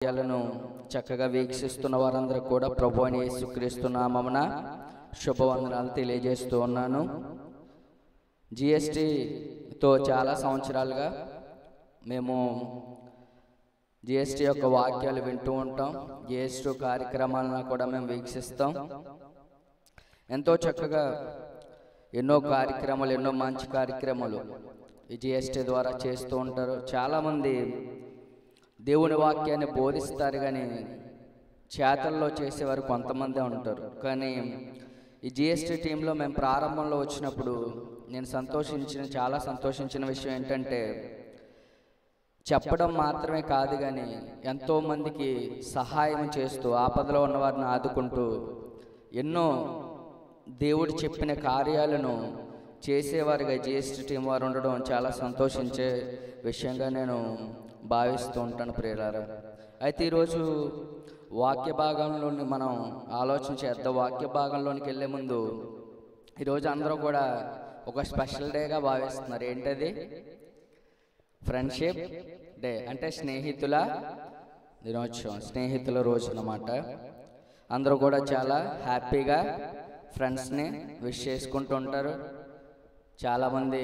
వాక్యాలను చక్కగా వీక్షిస్తున్న వారందరూ కూడా ప్రభు అయిన యేసుక్రీస్తు నామమున శుభవందనాలు తెలియజేస్తూ ఉన్నాను. జిఎస్టితో చాలా సంవత్సరాలుగా మేము జిఎస్టి యొక్క వాక్యాలు వింటూ ఉంటాం. జిఎస్టి కార్యక్రమాలను కూడా మేము వీక్షిస్తాం. ఎంతో చక్కగా ఎన్నో కార్యక్రమాలు, ఎన్నో మంచి కార్యక్రమాలు ఈ జిఎస్టి ద్వారా చేస్తూ ఉంటారు. చాలామంది దేవుని వాక్యాన్ని బోధిస్తారు, కానీ చేతల్లో చేసేవారు కొంతమంది ఉంటారు. కానీ ఈ జిఎస్టి టీంలో మేము ప్రారంభంలో వచ్చినప్పుడు నేను చాలా సంతోషించిన విషయం ఏంటంటే, చెప్పడం మాత్రమే కాదు కానీ ఎంతోమందికి సహాయం చేస్తూ, ఆపదలో ఉన్న వారిని ఆదుకుంటూ, ఎన్నో దేవుడు చెప్పిన కార్యాలను చేసేవారుగా జిఎస్టి టీం వారు ఉండడం చాలా సంతోషించే విషయంగా నేను భావిస్తూ ఉంటాను ప్రియులారా. అయితే ఈరోజు వాక్య భాగంలోని మనం ఆలోచన చేద్దాం. వాక్య భాగంలోనికి వెళ్ళే ముందు ఈరోజు అందరూ కూడా ఒక స్పెషల్ డేగా భావిస్తున్నారు. ఏంటది? ఫ్రెండ్షిప్ డే, అంటే స్నేహితుల దినోత్సవం, స్నేహితుల రోజు అన్నమాట. అందరూ కూడా చాలా హ్యాపీగా ఫ్రెండ్స్ని విష్ చేసుకుంటూ ఉంటారు. చాలామంది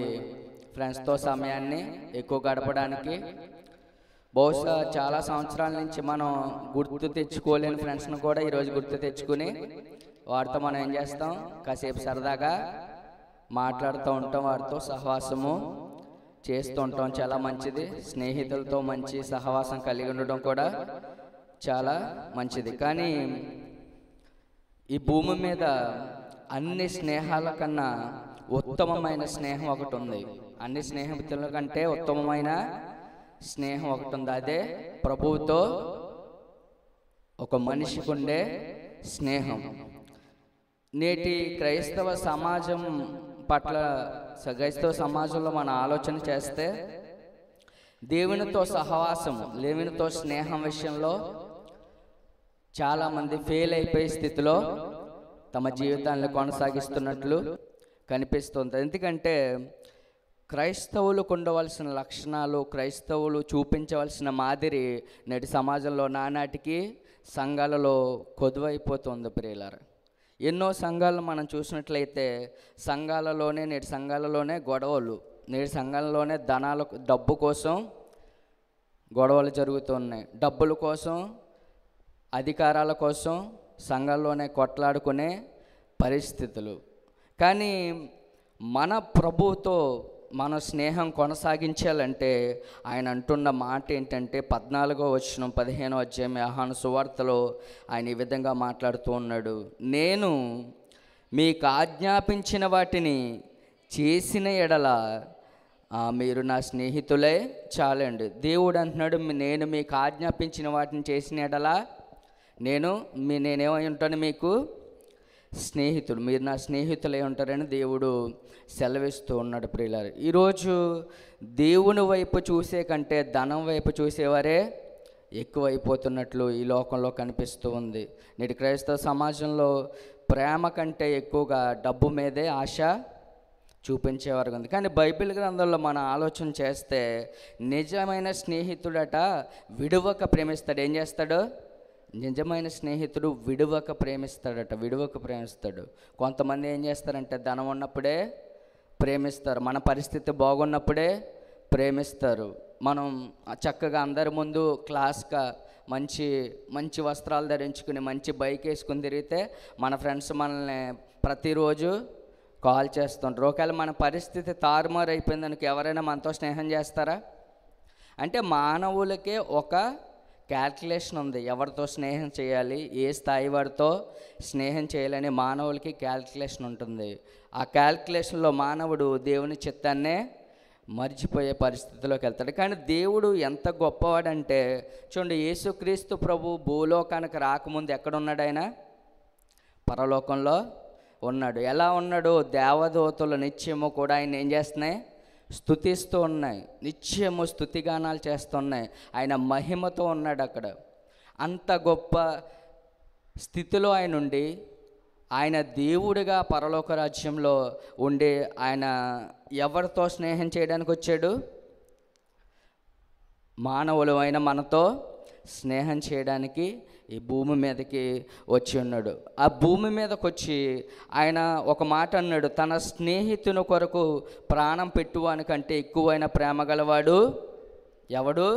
ఫ్రెండ్స్తో సమయాన్ని ఎక్కువ గడపడానికి, బహుశా చాలా సంవత్సరాల నుంచి మనం గుర్తు తెచ్చుకోలేని ఫ్రెండ్స్ని కూడా ఈరోజు గుర్తు తెచ్చుకుని వారితో మనం ఏం చేస్తాం, కాసేపు సరదాగా మాట్లాడుతూ ఉంటాం, వారితో సహవాసము చేస్తూ ఉంటాం. చాలా మంచిది. స్నేహితులతో మంచి సహవాసం కలిగి ఉండడం కూడా చాలా మంచిది. కానీ ఈ భూమి మీద అన్ని స్నేహాల కన్నా ఉత్తమమైన స్నేహం ఒకటి ఉంది. అన్ని స్నేహితుల కంటే ఉత్తమమైన స్నేహం ఒకటి ఉంది. అదే ప్రభువుతో ఒక మనిషికి ఉండే స్నేహం. నేటి క్రైస్తవ సమాజం పట్ల, క్రైస్తవ సమాజంలో మనం ఆలోచన చేస్తే, దేవునితో సహవాసము, దేవునితో స్నేహం విషయంలో చాలామంది ఫెయిల్ అయిపోయే స్థితిలో తమ జీవితాన్ని కొనసాగిస్తున్నట్లు కనిపిస్తుంది. ఎందుకంటే క్రైస్తవులకు ఉండవలసిన లక్షణాలు, క్రైస్తవులు చూపించవలసిన మాదిరి నేటి సమాజంలో నానాటికి సంఘాలలో కొదువైపోతుంది ప్రియులారా. ఎన్నో సంఘాలను మనం చూసినట్లయితే నేటి సంఘాలలోనే గొడవలు, నేటి సంఘాలలోనే డబ్బు కోసం గొడవలు జరుగుతున్నాయి. డబ్బుల కోసం, అధికారాల కోసం సంఘాల్లోనే కొట్లాడుకునే పరిస్థితులు. కానీ మన ప్రభువుతో మన స్నేహం కొనసాగించాలంటే ఆయన అంటున్న మాట ఏంటంటే, 14వ వచనం 15వ అధ్యాయం యోహాను సువార్తలో ఆయన ఈ విధంగా మాట్లాడుతూ ఉన్నాడు. నేను మీకు ఆజ్ఞాపించిన వాటిని చేసిన ఎడల మీరు నా స్నేహితులే చాలండి. దేవుడు అంటున్నాడు, నేను మీకు ఆజ్ఞాపించిన వాటిని చేసిన ఎడల నేనేమై ఉంటాను, మీకు స్నేహితుడు, మీరు నా స్నేహితులై ఉంటారని దేవుడు సెలవిస్తూ ఉన్నాడు ప్రియులారా. ఈరోజు దేవుని వైపు చూసే కంటే ధనం వైపు చూసేవారే ఎక్కువైపోతున్నట్లు ఈ లోకంలో కనిపిస్తూ ఉంది. నేటి క్రైస్తవ సమాజంలో ప్రేమ కంటే ఎక్కువగా డబ్బు మీదే ఆశ చూపించేవారు ఉంది. కానీ బైబిల్ గ్రంథంలో మనం ఆలోచన చేస్తే, నిజమైన స్నేహితుడట విడువక ప్రేమిస్తాడు. ఏం చేస్తాడు? నిజమైన స్నేహితుడు విడువక ప్రేమిస్తాడు. కొంతమంది ఏం చేస్తారంటే, ధనం ఉన్నప్పుడే ప్రేమిస్తారు, మన పరిస్థితి బాగున్నప్పుడే ప్రేమిస్తారు. మనం చక్కగా అందరి ముందు క్లాస్గా మంచి మంచి వస్త్రాలు ధరించుకుని, మంచి బైక్ వేసుకుని తిరిగితే మన ఫ్రెండ్స్ మనల్ని ప్రతిరోజు కాల్ చేస్తుంటారు. ఒకవేళ మన పరిస్థితి తారుమారు అయిపోయిందనుకో, ఎవరైనా మనతో స్నేహం చేస్తారా? అంటే మానవులకే ఒక క్యాల్కులేషన్ ఉంది, ఎవరితో స్నేహం చేయాలి, ఏ స్థాయి వారితో స్నేహం చేయాలని మానవులకి క్యాల్కులేషన్ ఉంటుంది. ఆ క్యాల్కులేషన్లో మానవుడు దేవుని చిత్తాన్నే మర్చిపోయే పరిస్థితిలోకి వెళ్తాడు. కానీ దేవుడు ఎంత గొప్పవాడంటే, చూడండి, యేసుక్రీస్తు ప్రభు భూలోకానికి రాకముందు ఎక్కడున్నాడు? ఆయన పరలోకంలో ఉన్నాడు. ఎలా ఉన్నాడు? దేవదూతలు నిత్యము కూడా ఆయన ఏం చేస్తున్నాయి? స్తుతిస్తూ ఉన్నాయి, నిత్యము స్తుతిగానాలు చేస్తున్నాయి. ఆయన మహిమతో ఉన్నాడు అక్కడ. అంత గొప్ప స్థితిలో ఆయన ఉండి, ఆయన దేవుడిగా పరలోక రాజ్యంలో ఉండి, ఆయన ఎవరితో స్నేహం చేయడానికి వచ్చాడు? మానవులు అయిన మనతో స్నేహం చేయడానికి ఈ భూమి మీదకి వచ్చి ఉన్నాడు. ఆ భూమి మీదకి వచ్చి ఆయన ఒక మాట అన్నాడు, తన స్నేహితుని కొరకు ప్రాణం పెట్టువానికంటే ఎక్కువైన ప్రేమ గలవాడు ఎవడు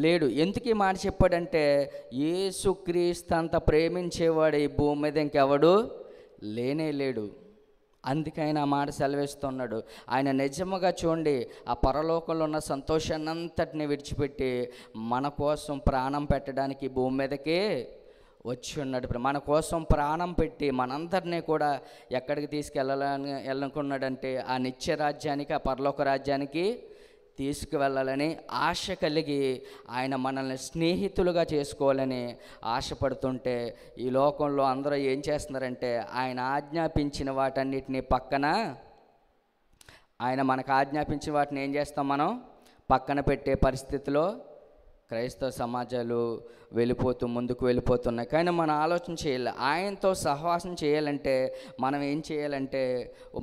లేడు. ఎందుకు ఈ మాట చెప్పాడంటే, యేసుక్రీస్తు అంత ప్రేమించేవాడు ఈ భూమి మీద ఇంకెవడు లేనే లేడు. అందుకే ఆయన ఆ మాట సెలవిస్తున్నాడు. ఆయన నిజముగా చూడండి, ఆ పరలోకంలో ఉన్న సంతోషాన్ని అంతటిని విడిచిపెట్టి మన కోసం ప్రాణం పెట్టడానికి భూమి మీదకి వచ్చి ఉన్నాడు. మన కోసం ప్రాణం పెట్టి మనందరినీ కూడా ఎక్కడికి వెళ్ళాలనుకున్నాడంటే ఆ నిత్య రాజ్యానికి, ఆ పరలోక రాజ్యానికి తీసుకువెళ్ళాలని ఆశ కలిగి ఆయన మనల్ని స్నేహితులుగా చేసుకోవాలని ఆశపడుతుంటే, ఈ లోకంలో అందరూ ఏం చేస్తున్నారంటే ఆయన ఆజ్ఞాపించిన వాటన్నిటిని ఆయన మనకు ఆజ్ఞాపించిన వాటిని ఏం చేస్తాం, మనం పక్కన పెట్టే పరిస్థితిలో క్రైస్తవ సమాజాలు ముందుకు వెళ్ళిపోతున్నాయి. కానీ మనం ఆలోచన చేయాలి, ఆయనతో సహవాసం చేయాలంటే మనం ఏం చేయాలంటే,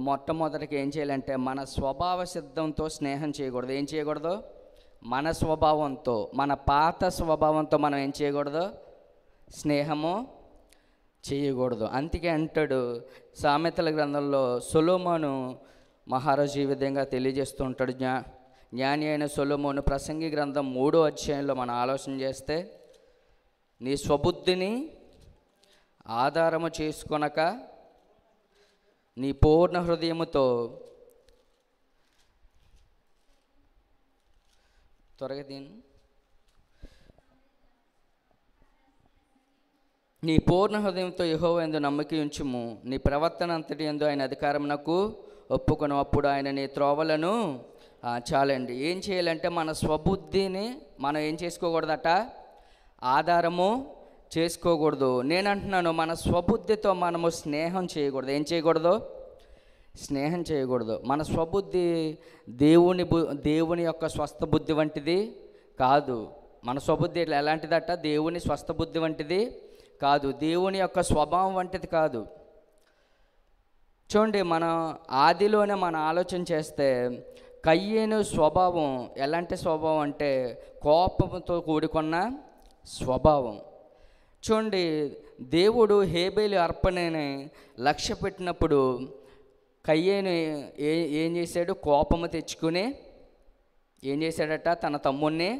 మొట్టమొదటికి ఏం చేయాలంటే మన స్వభావ సిద్ధంతో స్నేహం చేయకూడదు. ఏం చేయకూడదు? మన స్వభావంతో, మన పాత స్వభావంతో మనం ఏం చేయకూడదు? స్నేహము చేయకూడదు. అందుకే అంటాడు సామెతల గ్రంథంలో సొలొమోను మహారాజు ఈ విధంగా తెలియజేస్తూ ఉంటాడు. జ్ఞాని అయిన సొలొమోను ప్రసంగి గ్రంథం 3వ అధ్యాయంలో మనం ఆలోచన చేస్తే, నీ స్వబుద్ధిని ఆధారము చేసుకొనక నీ పూర్ణ హృదయముతో నీ పూర్ణ హృదయంతో యెహోవా యందు నమ్మకి ఉంచుము, నీ ప్రవర్తన అంతటి యందు ఆయన అధికారమునకు ఒప్పుకొను, అప్పుడు ఆయన నీ త్రోవలను చాలండి. ఏం చేయాలంటే మన స్వబుద్ధిని మనం ఏం చేసుకోకూడదట? ఆధారము చేసుకోకూడదు. నేను అంటున్నాను, మన స్వబుద్ధితో మనము స్నేహం చేయకూడదు. ఏం చేయకూడదు? స్నేహం చేయకూడదు. మన స్వబుద్ధి దేవుని యొక్క స్వస్థ బుద్ధి వంటిది కాదు. మన స్వబుద్ధి ఎలాంటిదట? దేవుని స్వస్థ బుద్ధి వంటిది కాదు, దేవుని యొక్క స్వభావం వంటిది కాదు. చూడండి, మన ఆదిలోనే మనం ఆలోచన చేస్తే కయ్యేను స్వభావం ఎలాంటి స్వభావం అంటే కోపంతో కూడుకున్న స్వభావం. చూడండి, దేవుడు హేబేలు అర్పణని లక్ష్య పెట్టినప్పుడు కయ్యేను ఏం చేశాడు? కోపము తెచ్చుకుని ఏం చేశాడట? తన తమ్ముణ్ణి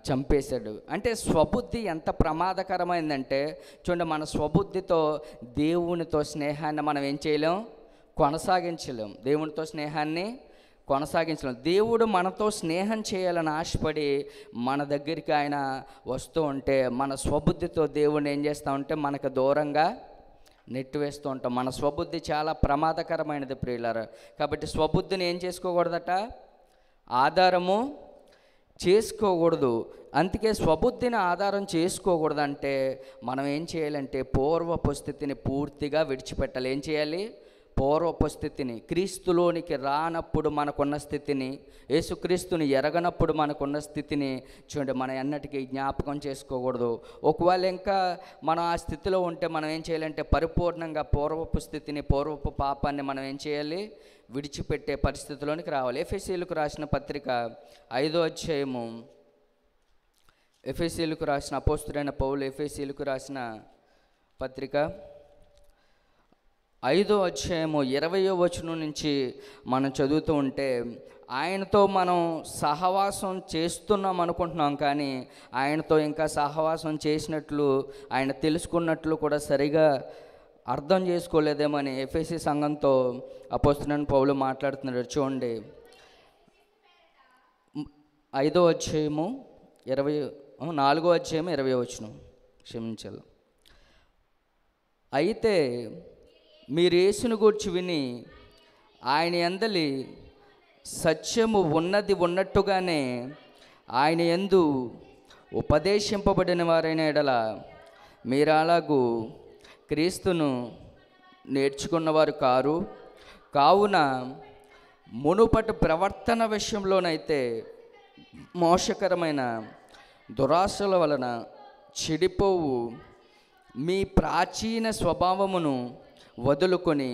చంపేశాడు. అంటే స్వబుద్ధి ఎంత ప్రమాదకరమైందంటే, చూడండి, మన స్వబుద్ధితో దేవునితో స్నేహాన్ని మనం ఏం చేయలేం? కొనసాగించలేం. దేవునితో స్నేహాన్ని కొనసాగించలేం. దేవుడు మనతో స్నేహం చేయాలని ఆశపడి మన దగ్గరికి ఆయన వస్తూ ఉంటే, మన స్వబుద్ధితో దేవుడిని ఏం చేస్తూ ఉంటే మనకు దూరంగా నెట్టివేస్తూ ఉంటాం. మన స్వబుద్ధి చాలా ప్రమాదకరమైనది ప్రియులారా. కాబట్టి స్వబుద్ధిని ఏం చేసుకోకూడదట? ఆధారము చేసుకోకూడదు. అందుకే స్వబుద్ధిని ఆధారం చేసుకోకూడదంటే మనం ఏం చేయాలంటే పూర్వపు స్థితిని పూర్తిగా విడిచిపెట్టాలి. ఏం చేయాలి? పూర్వపు స్థితిని, క్రీస్తులోనికి రానప్పుడు మనకున్న స్థితిని, యేసుక్రీస్తుని ఎరగనప్పుడు మనకున్న స్థితిని చూడండి మనం ఎన్నటికీ జ్ఞాపకం చేసుకోకూడదు. ఒకవేళ ఇంకా మనం ఆ స్థితిలో ఉంటే మనం ఏం చేయాలంటే పరిపూర్ణంగా పూర్వపు స్థితిని, పూర్వపు పాపాన్ని మనం ఏం చేయాలి? విడిచిపెట్టే పరిస్థితిలోనికి రావాలి. ఎఫెసీయులకు రాసిన పత్రిక 5వ అధ్యాయము, ఎఫెసీయులకు రాసిన అపోస్తలుడైన పౌలు ఎఫెసీయులకు రాసిన పత్రిక 5వ అధ్యాయము 20వ వచనం నుంచి మనం చదువుతూ ఉంటే, ఆయనతో మనం సహవాసం చేస్తున్నాం అనుకుంటున్నాం, కానీ ఆయనతో ఇంకా సహవాసం చేసినట్లు, ఆయన తెలుసుకున్నట్లు కూడా సరిగా అర్థం చేసుకోలేదేమని ఎఫెసీ సంఘంతో అపోస్తలుడైన పౌలు మాట్లాడుతున్నాడు. చూడండి, 5వ అధ్యాయము 4వ అధ్యాయము 20వ వచనం, క్షమించాలి. అయితే మీరు యేసును గూర్చి విని ఆయన యందలి సత్యము ఉన్నట్టుగానే ఆయన యందు ఉపదేశింపబడిన వారైన ఎడల మీరు అలాగూ క్రీస్తును నేర్చుకున్నవారు కావున మునుపటి ప్రవర్తన విషయంలోనైతే మోసకరమైన దురాశల వలన చెడిపోవు మీ ప్రాచీన స్వభావమును వదులుకొని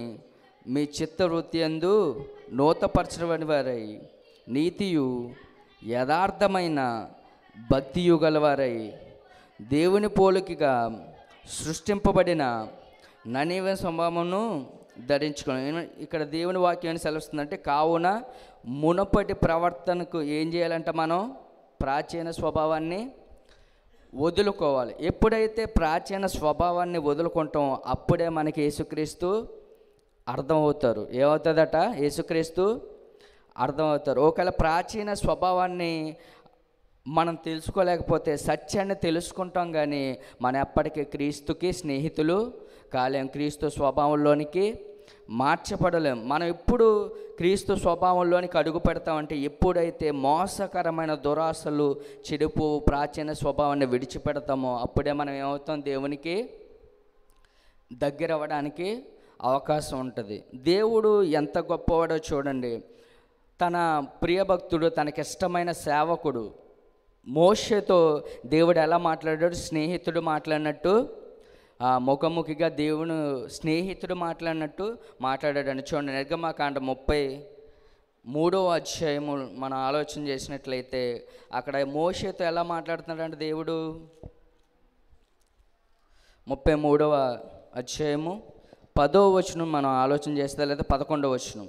మీ చిత్తవృత్తి యందు నూతపరచబడిన వారై నీతియు యథార్థమైన భక్తియు గలవారై దేవుని పోలికగా సృష్టింపబడిన ననీవ స్వభావమును ధరించుకుని. ఇక్కడ దేవుని వాక్యం సెలవుస్తుందంటే, కావున మునుపటి ప్రవర్తనకు ఏం చేయాలంటే మనం ప్రాచీన స్వభావాన్ని వదులుకోవాలి. ఎప్పుడైతే ప్రాచీన స్వభావాన్ని వదులుకుంటామో అప్పుడే మనకి యేసుక్రీస్తు అర్థమవుతారు. ఏమవుతుందట? యేసుక్రీస్తు అర్థమవుతారు. ఒకవేళ ప్రాచీన స్వభావాన్ని మనం తెలుసుకోలేకపోతే సత్యాన్ని తెలుసుకుంటాం, కానీ మనం ఎప్పటికీ క్రీస్తుకి స్నేహితులు కాలేం, క్రీస్తు స్వభావంలోనికి మార్చబడలేం. మనం ఎప్పుడు క్రీస్తు స్వభావంలోనికి అడుగు పెడతామంటే ఎప్పుడైతే మోసకరమైన దురాశలు, చెడుపు, ప్రాచీన స్వభావాన్ని విడిచిపెడతామో అప్పుడే మనం ఏమవుతాం? దేవునికి దగ్గర అవ్వడానికి అవకాశం ఉంటుంది. దేవుడు ఎంత గొప్పవాడో చూడండి. తన ప్రియభక్తుడు, తనకిష్టమైన సేవకుడు మోషేతో దేవుడు ఎలా మాట్లాడాడు? స్నేహితుడు మాట్లాడినట్టు, ముఖాముఖిగా దేవుని స్నేహితుడు మాట్లాడినట్టు మాట్లాడాడని చూడండి. నిర్గమకాండం 33వ అధ్యాయము మనం ఆలోచన చేసినట్లయితే అక్కడ మోషేతో ఎలా మాట్లాడుతున్నాడంటే దేవుడు, 33వ అధ్యాయము 10వ వచనం మనం ఆలోచన చేస్తే, లేదా 11వ వచనం,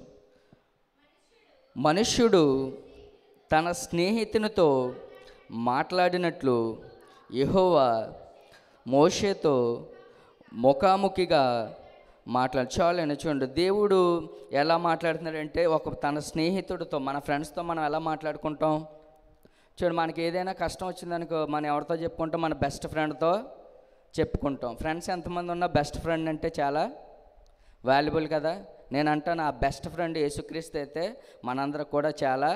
మనుష్యుడు తన స్నేహితునితో మాట్లాడినట్లు యెహోవా మోషేతో ముఖాముఖిగా చాలని చూడండి. దేవుడు ఎలా మాట్లాడుతున్నాడంటే, తన స్నేహితుడితో, మన ఫ్రెండ్స్తో మనం ఎలా మాట్లాడుకుంటాం చూడండి. మనకి ఏదైనా కష్టం వచ్చిందనుకో మనం ఎవరితో చెప్పుకుంటాం? మన బెస్ట్ ఫ్రెండ్తో చెప్పుకుంటాం. ఫ్రెండ్స్ ఎంతమంది ఉన్నా బెస్ట్ ఫ్రెండ్ అంటే చాలా వాల్యుబుల్ కదా. నేను అంటాను, ఆ బెస్ట్ ఫ్రెండ్ యేసుక్రీస్తు అయితే మనందరికి కూడా చాలా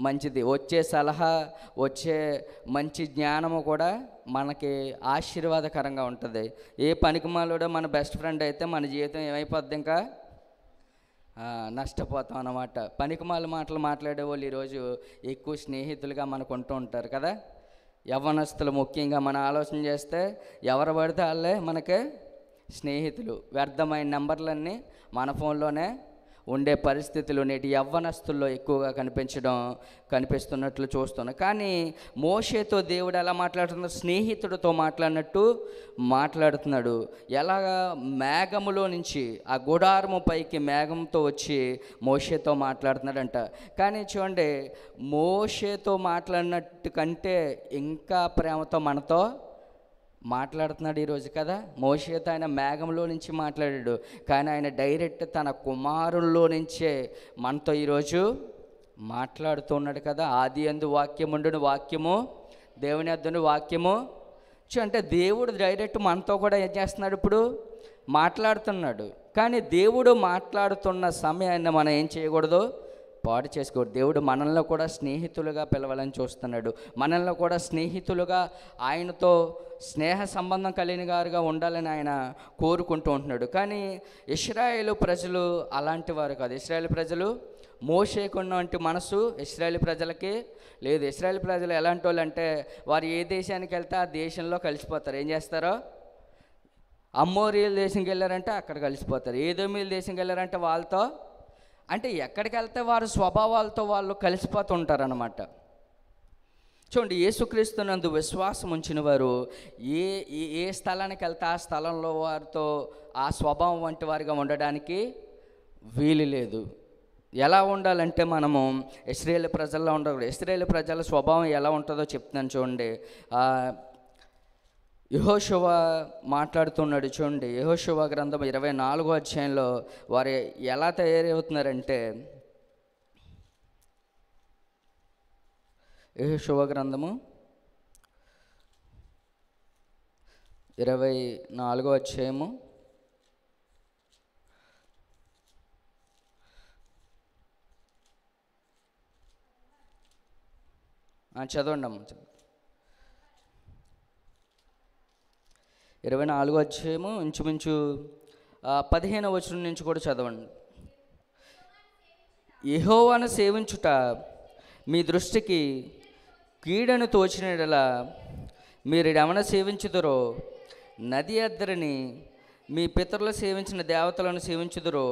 మంచిది. వచ్చే సలహా, వచ్చే మంచి జ్ఞానము కూడా మనకి ఆశీర్వాదకరంగా ఉంటుంది. ఏ పనికిమాలోడో మన బెస్ట్ ఫ్రెండ్ అయితే మన జీవితం ఏమైపోద్ది? ఇంకా నష్టపోతాం అన్నమాట. పనికిమాల మాటలు మాట్లాడే వాళ్ళు ఈరోజు ఎక్కువ స్నేహితులుగా మనకు ఉంటూ ఉంటారు కదా. యవ్వనస్తులు ముఖ్యంగా మనం ఆలోచన చేస్తే ఎవరు పడితే వాళ్ళే మనకి స్నేహితులు. వ్యర్థమైన నెంబర్లన్నీ మన ఫోన్లోనే ఉండే పరిస్థితులు నేటి యవ్వనస్తుల్లో ఎక్కువగా కనిపిస్తున్నట్లు చూస్తున్నాం. కానీ మోషేతో దేవుడు ఎలా మాట్లాడుతున్నాడు? స్నేహితుడితో మాట్లాడినట్టు మాట్లాడుతున్నాడు. ఎలాగా? మేఘములో నుంచి, ఆ గుడారము పైకి మేఘంతో వచ్చి మోషేతో మాట్లాడుతున్నాడంట. కానీ చూడండి, మోషేతో మాట్లాడినట్టు కంటే ఇంకా ప్రేమతో మనతో మాట్లాడుతున్నాడు ఈరోజు కదా. మోషేతో ఆయన మేఘంలో నుంచి మాట్లాడాడు, కానీ ఆయన డైరెక్ట్ తన కుమారుల్లో నుంచే మనతో ఈరోజు మాట్లాడుతున్నాడు కదా. ఆది యందు వాక్యముండును, వాక్యము దేవుని యొద్దను, వాక్యము అంటే దేవుడు డైరెక్ట్ మనతో కూడా ఏం చేస్తున్నాడు? ఇప్పుడు మాట్లాడుతున్నాడు. కానీ దేవుడు మాట్లాడుతున్న సమయాన్ని మనం ఏం చేయకూడదు? పాడు చేసుకోడు. దేవుడు మనల్ని కూడా స్నేహితులుగా పిలవాలని చూస్తున్నాడు. మనల్ని కూడా స్నేహితులుగా, ఆయనతో స్నేహ సంబంధం కలిగిన గారుగా ఉండాలని ఆయన కోరుకుంటూ ఉంటున్నాడు. కానీ ఇశ్రాయేలు ప్రజలు అలాంటి వారు కాదు. ఇశ్రాయేలు ప్రజలు మోషేకున్నటువంటి మనసు ఇశ్రాయేలు ప్రజలకి లేదు. ఇశ్రాయేలు ప్రజలు ఎలాంటి వాళ్ళు అంటే, వారు ఏ దేశానికి వెళ్తే ఆ దేశంలో కలిసిపోతారు. ఏం చేస్తారో, అమ్మోరియల్ దేశంకి వెళ్ళారంటే అక్కడ కలిసిపోతారు. ఏదోమీల దేశంకి వెళ్ళారంటే వాళ్ళతో, అంటే ఎక్కడికి వెళ్తే వారి స్వభావాలతో వాళ్ళు కలిసిపోతుంటారన్నమాట. చూడండి, యేసుక్రీస్తునందు విశ్వాసం ఉంచిన వారు ఏ స్థలానికి వెళ్తే ఆ స్థలంలో వారితో ఆ స్వభావం వంటి వారిగా ఉండడానికి వీలు లేదు. ఎలా ఉండాలంటే మనము ఇశ్రాయేలు ప్రజల్లో ఉండకూడదు. ఇశ్రాయేలు ప్రజల స్వభావం ఎలా ఉంటుందో చెప్తున్నాను చూడండి. యెహోషువ మాట్లాడుతున్నాడు చూడండి. యెహోషువ గ్రంథం 24వ అధ్యాయంలో వారు ఎలా తయారవుతున్నారంటే, యెహోషువ గ్రంథము 24వ అధ్యాయము చదవండి అమ్మ. 24వ అధ్యాయము ఇంచుమించు 15వ వచనం నుంచి కూడా చదవండి. యెహోవాను సేవించుట మీ దృష్టికి కీడను తోచినలా మీరు ఎవరిని సేవించుదరో నది అద్దరిని మీ పితరులు సేవించిన దేవతలను సేవించుదురు.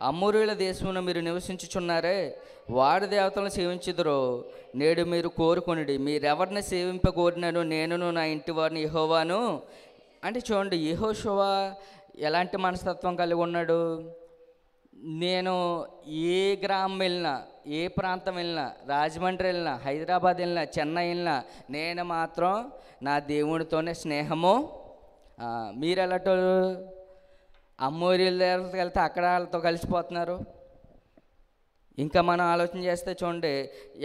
అమోరీయుల దేశమున మీరు నివసించుచున్నారే, వాడి దేవతలను సేవించుదురు. నేడు మీరు కోరుకొనుడి, మీరెవరిని సేవింపకోరినను నేనును నా ఇంటి వారిని యెహోవాను. అంటే చూడండి, యెహోషువ ఎలాంటి మనస్తత్వం కలిగి ఉన్నాడు? నేను ఏ గ్రామం వెళ్ళినా, ఏ ప్రాంతం వెళ్ళినా, రాజమండ్రి వెళ్ళినా, హైదరాబాద్ వెళ్ళినా, చెన్నై వెళ్ళినా, నేను మాత్రం నా దేవునితోనే స్నేహము. మీరు ఎలాంటి అమ్మోరీల దగ్గరికి వెళ్తే అక్కడ వాళ్ళతో కలిసిపోతున్నారు. ఇంకా మనం ఆలోచన చేస్తే చూడండి,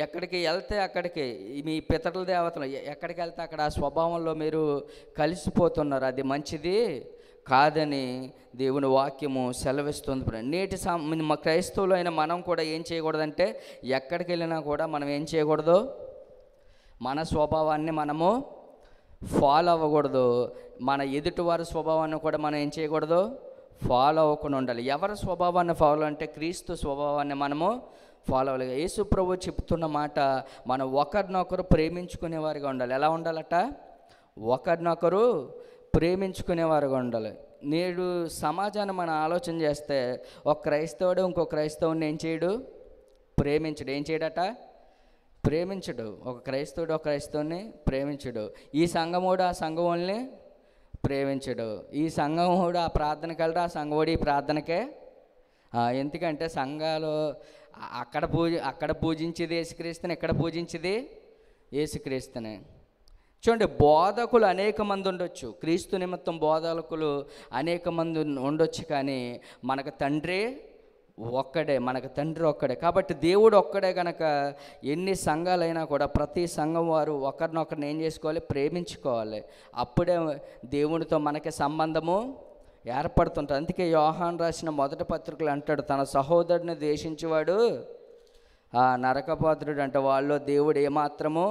ఎక్కడికి వెళ్తే అక్కడికి మీ పితరుల దేవతలు ఎక్కడికి వెళ్తే అక్కడ ఆ స్వభావంలో మీరు కలిసిపోతున్నారు. అది మంచిది కాదని దేవుని వాక్యము సెలవిస్తుంది. నేటి మా క్రైస్తవులు అయిన మనం కూడా ఏం చేయకూడదంటే, ఎక్కడికి వెళ్ళినా కూడా మనం ఏం చేయకూడదు, మన స్వభావాన్ని మనము ఫాలో అవ్వకూడదు. మన ఎదుటివారి స్వభావాన్ని కూడా మనం ఏం చేయకూడదు, ఫాలో అవ్వకుండా ఉండాలి. ఎవరి స్వభావాన్ని ఫాలో అంటే క్రీస్తు స్వభావాన్ని మనము ఫాలో అవ్వాలి. యేసు ప్రభు చెప్తున్న మాట, మనం ఒకరినొకరు ప్రేమించుకునేవారిగా ఉండాలి. ఎలా ఉండాలట? ఒకరినొకరు ప్రేమించుకునేవారుగా ఉండాలి. నేడు సమాజాన్ని మనం ఆలోచన చేస్తే, ఒక క్రైస్తవుడు ఇంకో క్రైస్తవుని ఏం చేయడు, ప్రేమించడు. ఏం చేయడట? ప్రేమించడు. ఒక క్రైస్తవుడు ఒక క్రైస్తవుని ప్రేమించడు. ఈ సంఘముడు ఆ సంఘముల్ని ప్రేమించడు. ఈ సంఘముడు ఆ ప్రార్థనకి వెళ్ళడు, ఆ సంఘముడు ఈ ప్రార్థనకే. ఎందుకంటే సంఘాలు అక్కడ పూజించేది యేసుక్రీస్తుని, ఇక్కడ పూజించేది యేసుక్రీస్తుని. చూడండి, బోధకులు అనేక మంది ఉండొచ్చు, క్రీస్తు నిమిత్తం బోధకులు అనేక మంది ఉండొచ్చు, కానీ మనకు తండ్రి ఒక్కడే, మనకు తండ్రి ఒక్కడే. కాబట్టి దేవుడు ఒక్కడే కనుక ఎన్ని సంఘాలైనా కూడా ప్రతి సంఘం వారు ఒకరినొకరిని ఏం చేసుకోవాలి, ప్రేమించుకోవాలి. అప్పుడే దేవునితో మనకి సంబంధము ఏర్పడుతుంటుంది. అందుకే యోహాను రాసిన మొదటి పత్రికలు అంటాడు, తన సహోదరుని ద్వేషించేవాడు నరకపాత్రుడు అంటే, వాళ్ళలో దేవుడు ఏమాత్రము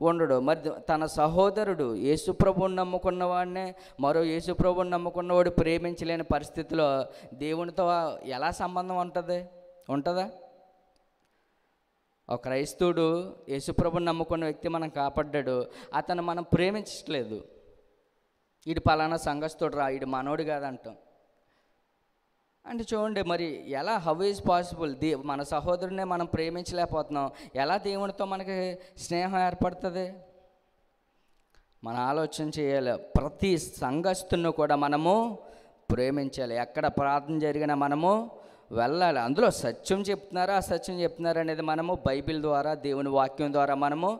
ఉండడు. మరి తన సహోదరుడు యేసుప్రభుని నమ్ముకున్న వాడినే మరో యేసుప్రభుని నమ్ముకున్నవాడు ప్రేమించలేని పరిస్థితిలో దేవునితో ఎలా సంబంధం ఉంటుందా? ఒక క్రైస్తవుడు యేసుప్రభుని నమ్ముకున్న వ్యక్తి మనం కాపాడ్డాడు, అతను మనం ప్రేమించట్లేదు. ఈడు పలానా సంఘస్థుడు రా, ఈడు మనోడు కాదంటాం. అంటే చూడండి, మరి ఎలా, హౌ ఈజ్ పాసిబుల్? మన సహోదరునే మనం ప్రేమించలేకపోతున్నాం, ఎలా దేవునితో మనకి స్నేహం ఏర్పడుతుంది? మన ఆలోచన చేయాలి. ప్రతి సంఘస్థును కూడా మనము ప్రేమించాలి. ఎక్కడ ప్రార్థన జరిగినా మనము వెళ్ళాలి. అందులో సత్యం చెప్తున్నారా అసత్యం చెప్తున్నారా అనేది మనము బైబిల్ ద్వారా, దేవుని వాక్యం ద్వారా మనము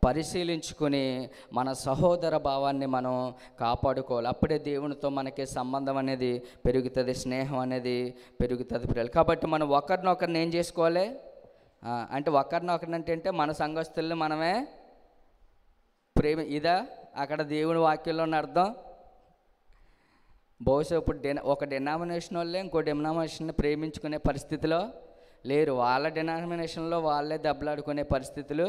పరిశీలించుకొని మన సహోదర భావాన్ని మనం కాపాడుకోవాలి. అప్పుడే దేవునితో మనకి సంబంధం అనేది పెరుగుతుంది, స్నేహం అనేది పెరుగుతుంది పిల్లలు. కాబట్టి మనం ఒకరినొకరిని ఏం చేసుకోవాలి అంటే, ఒకరినొకరిని అంటే మన సంఘస్థుల్ని మనమే ఇదా అక్కడ దేవుని వాక్యంలో ఉన్న అర్థం? బహుశా ఇప్పుడు ఒక డినామినేషన్ వాళ్ళే ఇంకో డినామినేషన్ని ప్రేమించుకునే పరిస్థితిలో లేరు. వాళ్ళ డినామినేషన్లో వాళ్ళే దెబ్బలాడుకునే పరిస్థితులు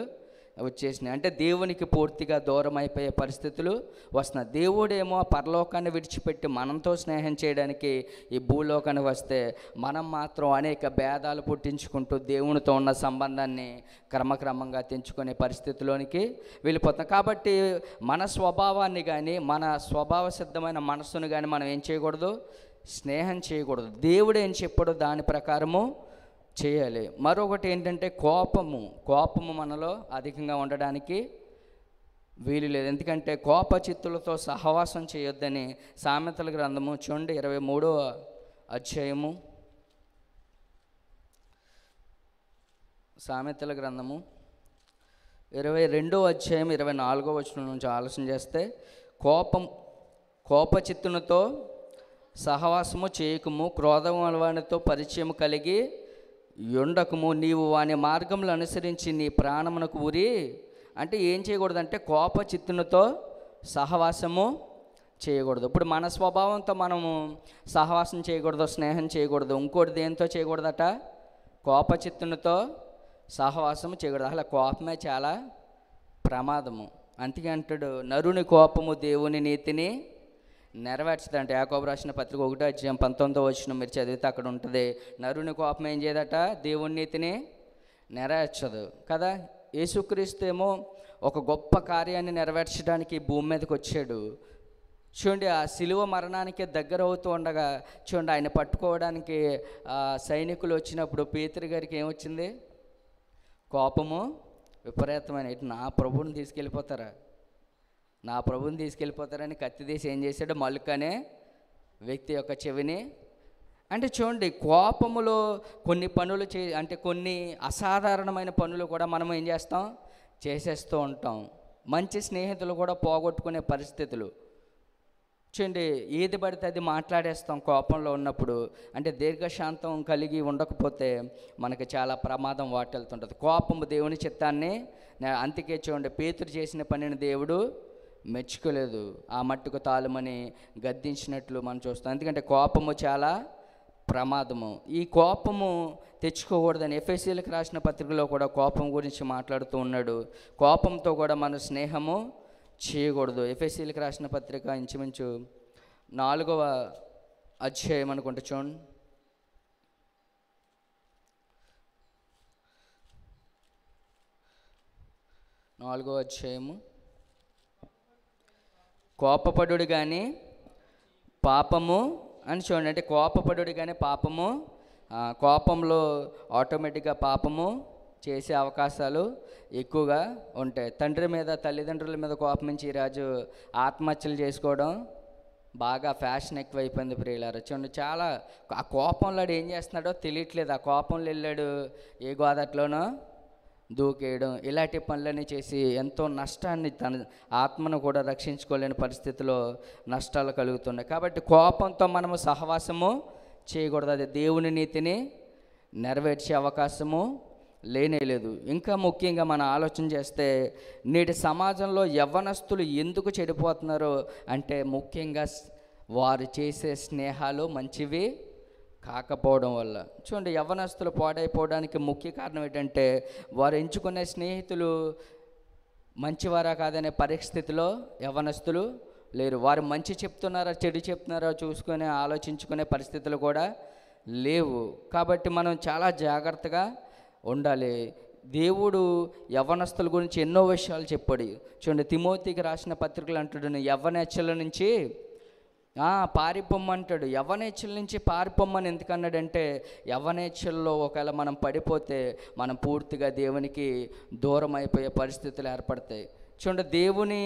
వచ్చేసినాయి. అంటే దేవునికి పూర్తిగా దూరం అయిపోయే పరిస్థితులు వస్తున్నాయి. దేవుడేమో పరలోకాన్ని విడిచిపెట్టి మనతో స్నేహం చేయడానికి ఈ భూలోకానికి వస్తే, మనం మాత్రం అనేక భేదాలు పుట్టించుకుంటూ దేవునితో ఉన్న సంబంధాన్ని క్రమక్రమంగా తెంచుకునే పరిస్థితిలోనికి వెళ్ళిపోతాం. కాబట్టి మన స్వభావాన్ని కానీ, మన స్వభావ సిద్ధమైన మనస్సును కానీ మనం ఏం చేయకూడదు, స్నేహం చేయకూడదు. దేవుడు ఏం చెప్పాడో దాని ప్రకారము చేయాలి. మరొకటి ఏంటంటే, కోపము మనలో అధికంగా ఉండడానికి వీలు లేదు. ఎందుకంటే కోప చిత్తులతో సహవాసం చేయొద్దని సామెతల గ్రంథము చూడండి 23వ అధ్యాయము, సామెతల గ్రంథము 22వ అధ్యాయం 24వ వచనం నుంచి ఆలోచన చేస్తే, కోప చిత్తునితో సహవాసము చేయకుము, క్రోధం వానితో పరిచయం కలిగి ఉండకము, నీవు వాని మార్గములు అనుసరించి నీ ప్రాణమునకు ఉరి. అంటే ఏం చేయకూడదంటే, కోప చిత్తునితో సహవాసము చేయకూడదు. ఇప్పుడు మన స్వభావంతో మనము సహవాసం చేయకూడదు, స్నేహం చేయకూడదు. ఇంకోటి దేంతో చేయకూడదట, కోప చిత్తునితో సహవాసము చేయకూడదు. అసలు కోపమే చాలా ప్రమాదము. అందుకే అంటాడు, నరుని కోపము దేవుని నీతిని నెరవేర్చదంటే. యాకోబు రాసిన పత్రిక 1వ అధ్యాయం 19వ వచనం మీరు చదివితే అక్కడ ఉంటుంది, నరుని కోపం ఏం చేయదట, దేవుని నీతిని నెరవేర్చదు కదా. యేసుక్రీస్తు ఏమో ఒక గొప్ప కార్యాన్ని నెరవేర్చడానికి భూమి మీదకి వచ్చాడు. చూడండి, ఆ శిలువ మరణానికి దగ్గర అవుతూ ఉండగా చూడండి, ఆయన పట్టుకోవడానికి సైనికులు వచ్చినప్పుడు పేతురు గారికి ఏమొచ్చింది? కోపము విపరీతమైన, ఇటు నా ప్రభువుని తీసుకెళ్ళిపోతారా, నా ప్రభువుని తీసుకెళ్ళిపోతారని కత్తి తీసి ఏం చేశాడు? మలుక్ అనే వ్యక్తి యొక్క చెవిని. అంటే చూడండి, కోపములో కొన్ని పనులు అంటే కొన్ని అసాధారణమైన పనులు కూడా మనం ఏం చేస్తాం? చేసేస్తూ ఉంటాం. మంచి స్నేహితులు కూడా పోగొట్టుకునే పరిస్థితులు. చూడండి, ఏది పడితే అది మాట్లాడేస్తాం కోపంలో ఉన్నప్పుడు. అంటే దీర్ఘశాంతం కలిగి ఉండకపోతే మనకి చాలా ప్రమాదం వాటిల్తుంటుంది. కోపము దేవుని చిత్తాన్ని, అందుకే చూడండి, పేతురు చేసిన పనిని దేవుడు మెచ్చుకోలేదు. ఆ మట్టుకు తాళమని గద్దించినట్లు మనం చూస్తాం. ఎందుకంటే కోపము చాలా ప్రమాదము. ఈ కోపము తెచ్చుకోకూడదని ఎఫెసీయులకు రాసిన పత్రికలో కూడా కోపం గురించి మాట్లాడుతూ ఉన్నాడు. కోపంతో కూడా మన స్నేహము చేయకూడదు. ఎఫెసీయులకు రాసిన పత్రిక ఇంచుమించు 4వ అధ్యాయం అనుకుంటా, చూడండి. 4వ అధ్యాయము. కోపపడుడు కానీ పాపము అని చూడండి. అంటే కోపపడుడు కానీ పాపము, కోపంలో ఆటోమేటిక్గా పాపము చేసే అవకాశాలు ఎక్కువగా ఉంటాయి. తండ్రి మీద, తల్లిదండ్రుల మీద కోపమించి ఈరోజు ఆత్మహత్యలు చేసుకోవడం బాగా ఫ్యాషన్ ఎక్కువైపోయింది ప్రియులారా. చూడండి, చాలా ఆ కోపంలో ఏం చేస్తున్నాడో తెలియట్లేదు. ఆ కోపంలో వెళ్ళాడు ఏ గోదాట్లోనో దూకేయడం, ఇలాంటి పనులన్నీ చేసి ఎంతో నష్టాన్ని, తన ఆత్మను కూడా రక్షించుకోలేని పరిస్థితిలో నష్టాలు కలుగుతున్నాయి. కాబట్టి కోపంతో మనము సహవాసము చేయకూడదు. అది దేవుని నీతిని నెరవేర్చే అవకాశము లేనేలేదు. ఇంకా ముఖ్యంగా మనం ఆలోచన చేస్తే నేటి సమాజంలో యవ్వనస్తులు ఎందుకు చెడిపోతున్నారో అంటే ముఖ్యంగా వారు చేసే స్నేహాలు మంచివి కాకపోవడం వల్ల. చూడండి, యవ్వనస్తులు పాడైపోవడానికి ముఖ్య కారణం ఏంటంటే వారు ఎంచుకునే స్నేహితులు మంచివారా కాదనే పరిస్థితిలో యవ్వనస్తులు లేరు. వారు మంచి చెప్తున్నారా చెడు చెప్తున్నారా చూసుకునే ఆలోచించుకునే పరిస్థితులు కూడా లేవు. కాబట్టి మనం చాలా జాగ్రత్తగా ఉండాలి. దేవుడు యవ్వనస్తుల గురించి ఎన్నో విషయాలు చెప్పాడు. చూడండి, తిమోతికి రాసిన పత్రికలు అంటాడు, యవ్వనేచ్ఛల నుంచి పారిపోమ్మంటాడు. యవ్వనేచ్ఛల నుంచి పారిపోమ్మని ఎందుకన్నాడంటే యవ్వనేచ్ఛల్లో ఒకవేళ మనం పడిపోతే మనం పూర్తిగా దేవునికి దూరం అయిపోయే పరిస్థితులు ఏర్పడతాయి. చూడండి, దేవుని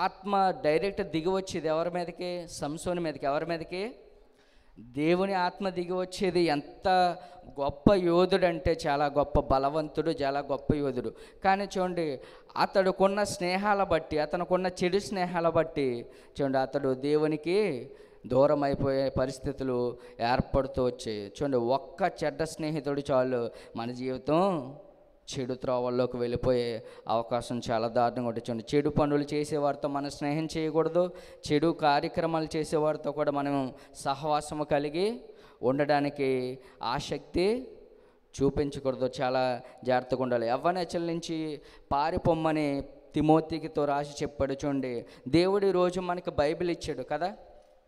ఆత్మ డైరెక్ట్ దిగి వచ్చేది ఎవరి మీదకి? సంసోని మీదకి. ఎవరి మీదకి? దేవుని ఆత్మ దిగి వచ్చేది. ఎంత గొప్ప యోధుడు అంటే చాలా గొప్ప బలవంతుడు, చాలా గొప్ప యోధుడు. కానీ చూడండి, అతడుకున్న స్నేహాల బట్టి, అతనుకున్న చెడు స్నేహాల బట్టి చూడండి అతడు దేవునికి దూరం అయిపోయే పరిస్థితులు ఏర్పడుతూ వచ్చాయి. చూడండి, ఒక్క చెడ్డ స్నేహితుడు చాలు మన జీవితం చెడు త్రోవల్లోకి వెళ్ళిపోయే అవకాశం చాలా దారుణంగా ఉంటుంది. చూడండి, చెడు పనులు చేసేవారితో మనం స్నేహం చేయకూడదు. చెడు కార్యక్రమాలు చేసేవారితో కూడా మనం సహవాసము కలిగి ఉండడానికి ఆసక్తి చూపించకూడదు. చాలా జాగ్రత్తగా ఉండాలి. యవ్వనేచ్ఛల నుంచి పారిపోమ్మని తిమోతికితో రాసి చెప్పాడు. చూడండి, దేవుడు ఈరోజు మనకి బైబిల్ ఇచ్చాడు కదా,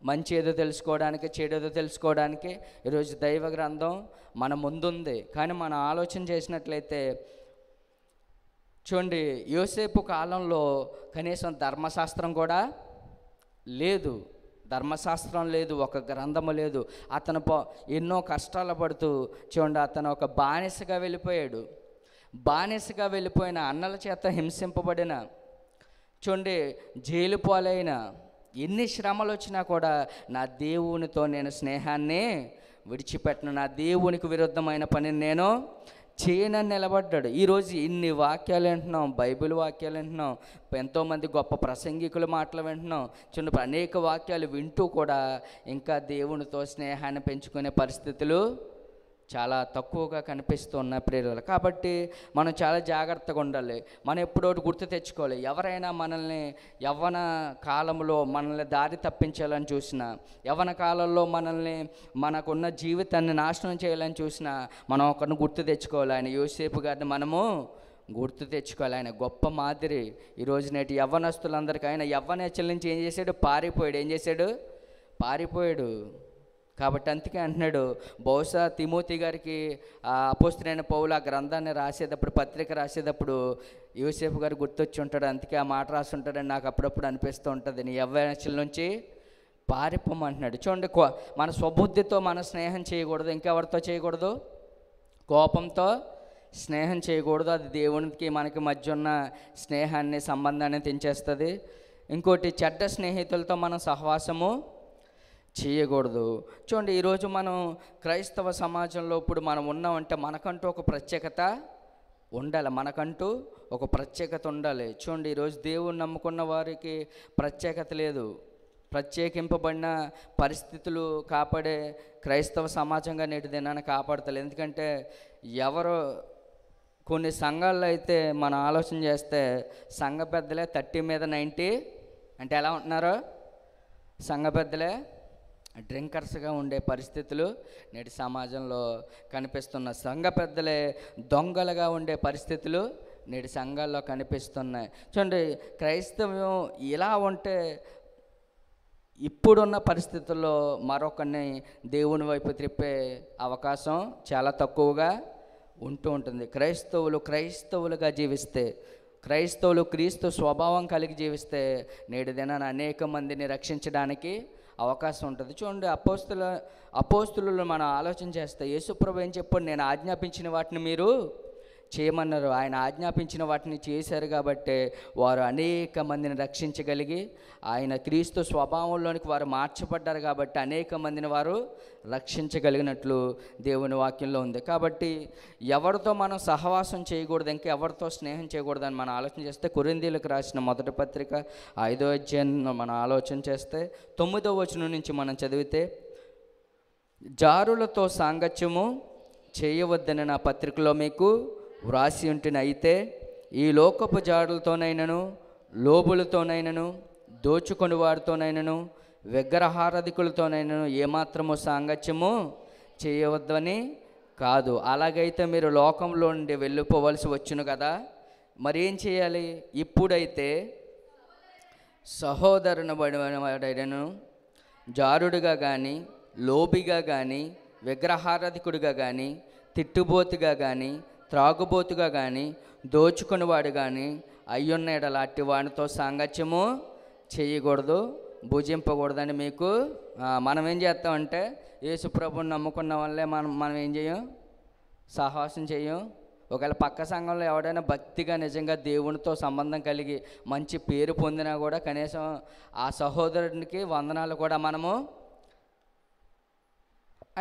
మంచి ఏదో తెలుసుకోవడానికి, చెడు ఏదో తెలుసుకోవడానికి. ఈరోజు దైవ గ్రంథం మన ముందుంది. కానీ మనం ఆలోచన చేసినట్లయితే చూడండి, యోసేపు కాలంలో కనీసం ధర్మశాస్త్రం కూడా లేదు. ధర్మశాస్త్రం లేదు, ఒక గ్రంథము లేదు. అతను ఎన్నో కష్టాలు పడుతూ చూడండి అతను ఒక బానిసగా వెళ్ళిపోయాడు. బానిసగా వెళ్ళిపోయిన, అన్నల చేత హింసింపబడిన, చూడండి జైలు పాలైన, ఎన్ని శ్రమలు వచ్చినా కూడా నా దేవునితో నేను స్నేహాన్ని విడిచిపెట్టను, నా దేవునికి విరుద్ధమైన పనిని నేను చేయనని నిలబడ్డాడు. ఈరోజు ఇన్ని వాక్యాలు వింటున్నాం, బైబిల్ వాక్యాలు వింటున్నాం, ఎంతోమంది గొప్ప ప్రసంగికుల మాటలు వింటున్నాం. చూడండి, అనేక వాక్యాలు వింటూ కూడా ఇంకా దేవునితో స్నేహాన్ని పెంచుకునే పరిస్థితులు చాలా తక్కువగా కనిపిస్తున్న ప్రేరణ. కాబట్టి మనం చాలా జాగ్రత్తగా ఉండాలి. మనం ఎప్పుడో గుర్తు తెచ్చుకోవాలి. ఎవరైనా మనల్ని యవ్వన కాలంలో మనల్ని దారి తప్పించాలని చూసినా, యవ్వన కాలంలో మనల్ని మనకున్న జీవితాన్ని నాశనం చేయాలని చూసినా మనం ఒకరిని గుర్తు తెచ్చుకోవాలి. ఆయన యోసేపు గారిని మనము గుర్తు తెచ్చుకోవాలి. ఆయన గొప్ప మాదిరి. ఈరోజు నేటి యవ్వనస్తులందరికీ ఆయన యవ్వనేచ్ఛల నుంచి ఏం చేశాడు? పారిపోయాడు. ఏం చేశాడు? పారిపోయాడు. కాబట్టి అందుకే అంటున్నాడు, బహుశా తిమోతి గారికి అపోస్తలుడైన పౌలు ఆ గ్రంథాన్ని రాసేటప్పుడు, పత్రిక రాసేటప్పుడు యోసేపు గారు గుర్తొచ్చి ఉంటాడు. అందుకే ఆ మాట రాసి ఉంటాడని నాకు అప్పుడప్పుడు అనిపిస్తూ ఉంటుంది. నీ యవ్వనశల నుంచి పారిపోమంటున్నాడు. చూడండి, మన స్వబుద్ధితో మన స్నేహం చేయకూడదు. ఇంకెవరితో చేయకూడదు? కోపంతో స్నేహం చేయకూడదు. అది దేవునికి మనకి మధ్య ఉన్న స్నేహాన్ని, సంబంధాన్ని తెంచేస్తుంది. ఇంకోటి, చెడ్డ స్నేహితులతో మనం సహవాసము చేయకూడదు. చూడండి, ఈరోజు మనం క్రైస్తవ సమాజంలో ఇప్పుడు మనం ఉన్నామంటే మనకంటూ ఒక ప్రత్యేకత ఉండాలి. మనకంటూ ఒక ప్రత్యేకత ఉండాలి. చూడండి, ఈరోజు దేవుని నమ్ముకున్న వారికి ప్రత్యేకత లేదు. ప్రత్యేకింపబడిన పరిస్థితులు కాపాడే క్రైస్తవ సమాజంగా నేటి దినాన్ని కాపాడతలేదు. ఎందుకంటే కొన్ని సంఘాల్లో అయితే మనం ఆలోచన చేస్తే సంఘ పెద్దలే 30 మీద 90 అంటే ఎలా ఉంటున్నారో, సంఘ పెద్దలే డ్రింకర్స్గా ఉండే పరిస్థితులు నేటి సమాజంలో కనిపిస్తున్నాయి. సంఘ పెద్దలే దొంగలుగా ఉండే పరిస్థితులు నేటి సంఘాల్లో కనిపిస్తున్నాయి. చూడండి, క్రైస్తవం ఇలా ఉంటే ఇప్పుడున్న పరిస్థితుల్లో మరొకరిని దేవుని వైపు త్రిప్పే అవకాశం చాలా తక్కువగా ఉంటూ ఉంటుంది. క్రైస్తవులుగా జీవిస్తే, క్రైస్తవులు క్రీస్తు స్వభావం కలిగి జీవిస్తే నేటి దినాన అనేక మందిని రక్షించడానికి అవకాశం ఉంటుంది. చూడండి, అపోస్తులు మనం ఆలోచన చేస్తే యేసుప్రభు ఏం చెప్పాడు? నేను ఆజ్ఞాపించిన వాటిని మీరు చేయమన్నారు. ఆయన ఆజ్ఞాపించిన వాటిని చేశారు కాబట్టి వారు అనేక మందిని రక్షించగలిగి, ఆయన క్రీస్తు స్వభావంలోనికి వారు మార్చబడ్డారు కాబట్టి అనేక మందిని వారు రక్షించగలిగినట్లు దేవుని వాక్యంలో ఉంది. కాబట్టి ఎవరితో మనం సహవాసం చేయకూడదు, ఇంకా ఎవరితో స్నేహం చేయకూడదని మనం ఆలోచన చేస్తే, కొరింథీయులకు రాసిన మొదటి పత్రిక 5వ అధ్యాయం మనం ఆలోచన చేస్తే 9వ వచనం నుంచి మనం చదివితే, జారులతో సాంగత్యము చేయవద్దని నా పత్రికలో మీకు వ్రాసి ఉంటున్న, అయితే ఈ లోకపు జాడులతోనైనను, లోబులతోనైనను, దోచుకొని వారితోనైనను, విగ్రహారాధికులతోనైనను ఏమాత్రము సాంగత్యము చేయవద్దని కాదు. అలాగైతే మీరు లోకంలో నుండి వెళ్ళిపోవలసి వచ్చును కదా. మరి ఏం చేయాలి? ఇప్పుడైతే సహోదరుని వాడైనను, జారుడుగా కానీ, లోబిగా కానీ, విగ్రహారాధికుడిగా కానీ, తిట్టుబోతుగా కానీ, త్రాగుబోతుగా కానీ, దోచుకునివాడు కానీ అయ్యున్న ఎడల అట్టి వాడితో సాంగత్యము చేయకూడదు, భుజింపకూడదని మీకు. మనం ఏం చేస్తామంటే, యేసుప్రభుని నమ్ముకున్న వల్లే మనం ఏం చేయం? సహవాసం చేయం. ఒకవేళ పక్క సంఘంలో ఎవడైనా భక్తిగా నిజంగా దేవునితో సంబంధం కలిగి మంచి పేరు పొందినా కూడా కనీసం ఆ సహోదరునికి వందనాలు కూడా మనము.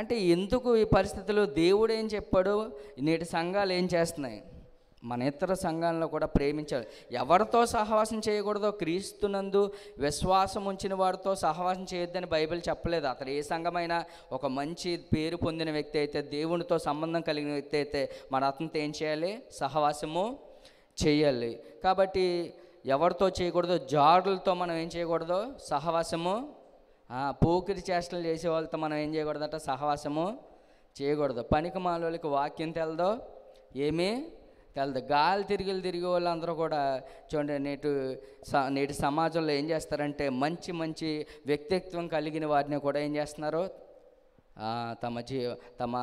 అంటే ఎందుకు ఈ పరిస్థితులు? దేవుడు ఏం చెప్పాడు? నేటి సంఘాలు ఏం చేస్తున్నాయి? మన ఇతర సంఘాలను కూడా ప్రేమించాలి. ఎవరితో సహవాసం చేయకూడదో, క్రీస్తునందు విశ్వాసం ఉంచిన వారితో సహవాసం చేయొద్దని బైబిల్ చెప్పలేదు. అతను ఏ సంఘమైనా ఒక మంచి పేరు పొందిన వ్యక్తి అయితే, దేవునితో సంబంధం కలిగిన వ్యక్తి అయితే మన అతనితో ఏం చేయాలి? సహవాసము చేయాలి. కాబట్టి ఎవరితో చేయకూడదు? జారులతో మనం ఏం చేయకూడదు? సహవాసము. పోకిరి చేష్టలు చేసే వాళ్ళతో మనం ఏం చేయకూడదట? సహవాసము చేయకూడదు. పనికి మాలోళ్ళకి వాక్యం తెలదో, ఏమీ తెలదు. గాలి తిరిగే వాళ్ళందరూ కూడా చూడండి, నేటి సమాజంలో ఏం చేస్తారంటే, మంచి వ్యక్తిత్వం కలిగిన వారిని కూడా ఏం చేస్తున్నారు? తమ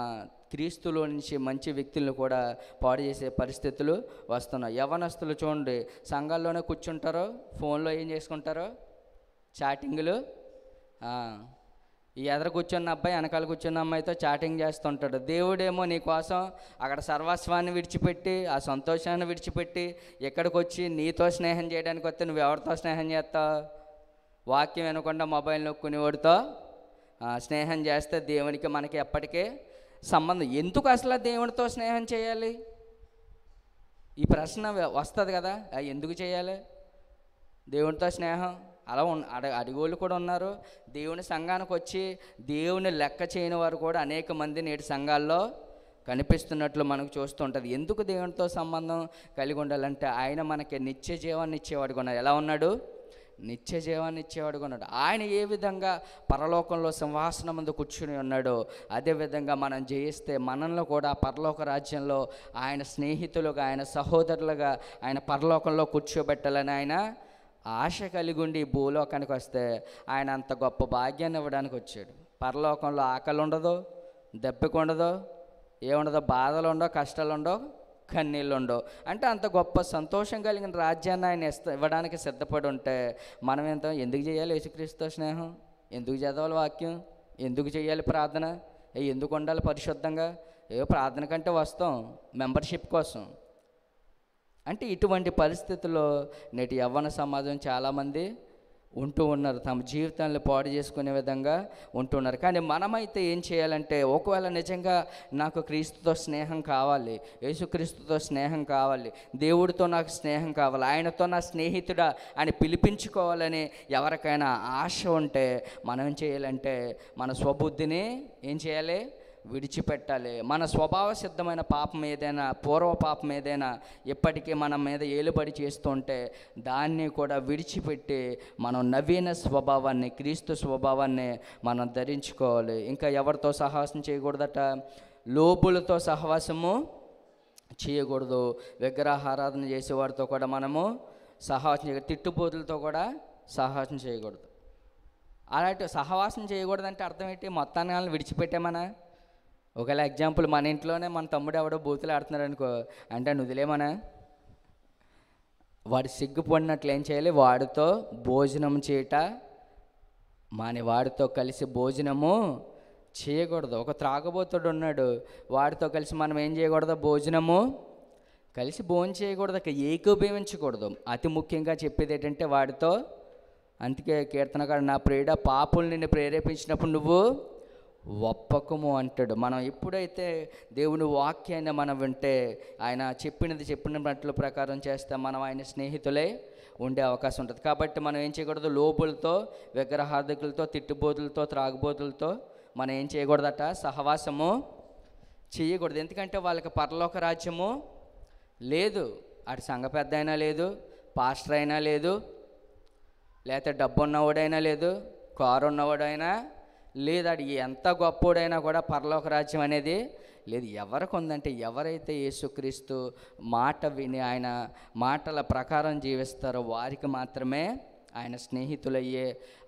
క్రీస్తులో నుంచి మంచి వ్యక్తులను కూడా పాడు చేసే పరిస్థితులు వస్తున్నాయి. యవనస్తులు చూడండి, సంఘాల్లోనే కూర్చుంటారో, ఫోన్లో ఏం చేసుకుంటారో, చాటింగ్లు. ఈ ఎదురు కూర్చున్న అబ్బాయి వెనకాల కూర్చున్న అమ్మాయితో చాటింగ్ చేస్తుంటాడు. దేవుడేమో నీ కోసం అక్కడ సర్వస్వాన్ని విడిచిపెట్టి, ఆ సంతోషాన్ని విడిచిపెట్టి ఇక్కడికి వచ్చి నీతో స్నేహం చేయడానికి వస్తే నువ్వు ఎవరితో స్నేహం చేస్తావు? వాక్యం వినకుండా మొబైల్ నొక్కునేవాడితో స్నేహం చేస్తే దేవునికి మనకి ఎప్పటికీ సంబంధం. ఎందుకు అసలు దేవునితో స్నేహం చేయాలి? ఈ ప్రశ్న వస్తుంది కదా, ఎందుకు చేయాలి దేవునితో స్నేహం? అలా అడిగోళ్ళు కూడా ఉన్నారు. దేవుని సంఘానికి వచ్చి దేవుని లెక్క చేయని వారు కూడా అనేక మంది నేటి సంఘాల్లో కనిపిస్తున్నట్లు మనకు చూస్తుంటుంది. ఎందుకు దేవునితో సంబంధం కలిగి ఉండాలంటే, ఆయన మనకి నిత్య జీవాన్ని ఇచ్చేవాడుగా ఉన్నాడు. ఎలా ఉన్నాడు? నిత్య జీవాన్ని ఇచ్చేవాడుగా ఉన్నాడు. ఆయన ఏ విధంగా పరలోకంలో సింహాసనం ముందు కూర్చుని ఉన్నాడో, అదేవిధంగా మనం జయిస్తే మనల్ని కూడా పరలోక రాజ్యంలో ఆయన స్నేహితులుగా, ఆయన సహోదరులుగా ఆయన పరలోకంలో కూర్చోబెట్టాలని ఆయన ఆశ కలిగి ఉండి భూలోకానికి వస్తే ఆయన అంత గొప్ప భాగ్యాన్ని ఇవ్వడానికి వచ్చాడు. పరలోకంలో ఆకలి ఉండదు, దెబ్బకు ఉండదు, ఏముండదో, బాధలు ఉండవు, కష్టాలు ఉండవు, కన్నీళ్ళు ఉండవు. అంటే అంత గొప్ప సంతోషం కలిగిన రాజ్యాన్ని ఆయన ఇవ్వడానికి సిద్ధపడి ఉంటే మనం ఎందుకు చేయాలి యేసుక్రీస్తుతో స్నేహం? ఎందుకు చదవాలి వాక్యం? ఎందుకు చేయాలి ప్రార్థన? ఎందుకు ఉండాలి పరిశుద్ధంగా? ప్రార్థన కంటే వస్తాం మెంబర్షిప్ కోసం. అంటే ఇటువంటి పరిస్థితుల్లో నేటి యవ్వన సమాజం చాలామంది ఉంటూ ఉన్నారు, తమ జీవితాన్ని పాడు చేసుకునే విధంగా ఉంటున్నారు. కానీ మనమైతే ఏం చేయాలంటే, ఒకవేళ నిజంగా నాకు క్రీస్తుతో స్నేహం కావాలి, యేసుక్రీస్తుతో స్నేహం కావాలి, దేవుడితో నాకు స్నేహం కావాలి, ఆయనతో నా స్నేహితుడా అని పిలిపించుకోవాలని ఎవరికైనా ఆశ ఉంటే మనం ఏం చేయాలంటే, మన స్వబుద్ధిని ఏం చేయాలి? విడిచిపెట్టాలి. మన స్వభావ సిద్ధమైన పాపం ఏదైనా, పూర్వ పాపం ఏదైనా ఇప్పటికీ మన మీద ఏలుబడి చేస్తుంటే దాన్ని కూడా విడిచిపెట్టి మనం నవీన స్వభావాన్ని, క్రీస్తు స్వభావాన్ని మనం ధరించుకోవాలి. ఇంకా ఎవరితో సహవాసం చేయకూడదట? లోబులతో సహవాసము చేయకూడదు. విగ్రహారాధన చేసేవాడితో కూడా మనము సహవాసం చేయకూడదు. తిట్టుబోతులతో కూడా సహవాసం చేయకూడదు. అలాంటి సహవాసం చేయకూడదంటే అర్థం ఏంటి? మొత్తాన్ని వాళ్ళని విడిచిపెట్టామనా? ఒకవేళ ఎగ్జాంపుల్, మన ఇంట్లోనే మన తమ్ముడు ఎవడో బూతులు ఆడుతున్నాడు అనుకో, అంటే నుదిలేమనా? వాడు సిగ్గుపడినట్లు ఏం చేయాలి? వాడితో భోజనం చేయట వాడితో కలిసి భోజనము చేయకూడదు. ఒక త్రాగబోతుడు ఉన్నాడు, వాడితో కలిసి మనం ఏం చేయకూడదు? భోజనము కలిసి భోజనం చేయకూడదు, ఏకీభవించకూడదు. అతి ముఖ్యంగా చెప్పేది ఏంటంటే వాడితో, అందుకే కీర్తనకారుడు, నా ప్రియుడా పాపులు నిన్ను ప్రేరేపించినప్పుడు నువ్వు ఒప్పకము అంటాడు. మనం ఎప్పుడైతే దేవుని వాక్యాన్ని మనం వింటే, ఆయన చెప్పిన మాటల ప్రకారం చేస్తే మనం ఆయన స్నేహితులే ఉండే అవకాశం ఉంటుంది. కాబట్టి మనం ఏం చేయకూడదు? లోబులతో, విగ్రహార్థకులతో, తిట్టుబోతులతో, త్రాగుబోతులతో మనం ఏం చేయకూడదట? సహవాసము చేయకూడదు. ఎందుకంటే వాళ్ళకి పరలోక రాజ్యము లేదు. అటు సంఘ పెద్ద అయినా లేదు, పాస్టర్ అయినా లేదు, లేకపోతే డబ్బు ఉన్నవాడైనా లేదు, కారు ఉన్నవాడైనా లేదు, అది ఎంత గొప్పోడైనా కూడా పరలోక రాజ్యం అనేది లేదు. ఎవరికి ఉందంటే, ఎవరైతే యేసుక్రీస్తు మాట విని ఆయన మాటల ప్రకారం జీవిస్తారో వారికి మాత్రమే ఆయన స్నేహితులయ్యే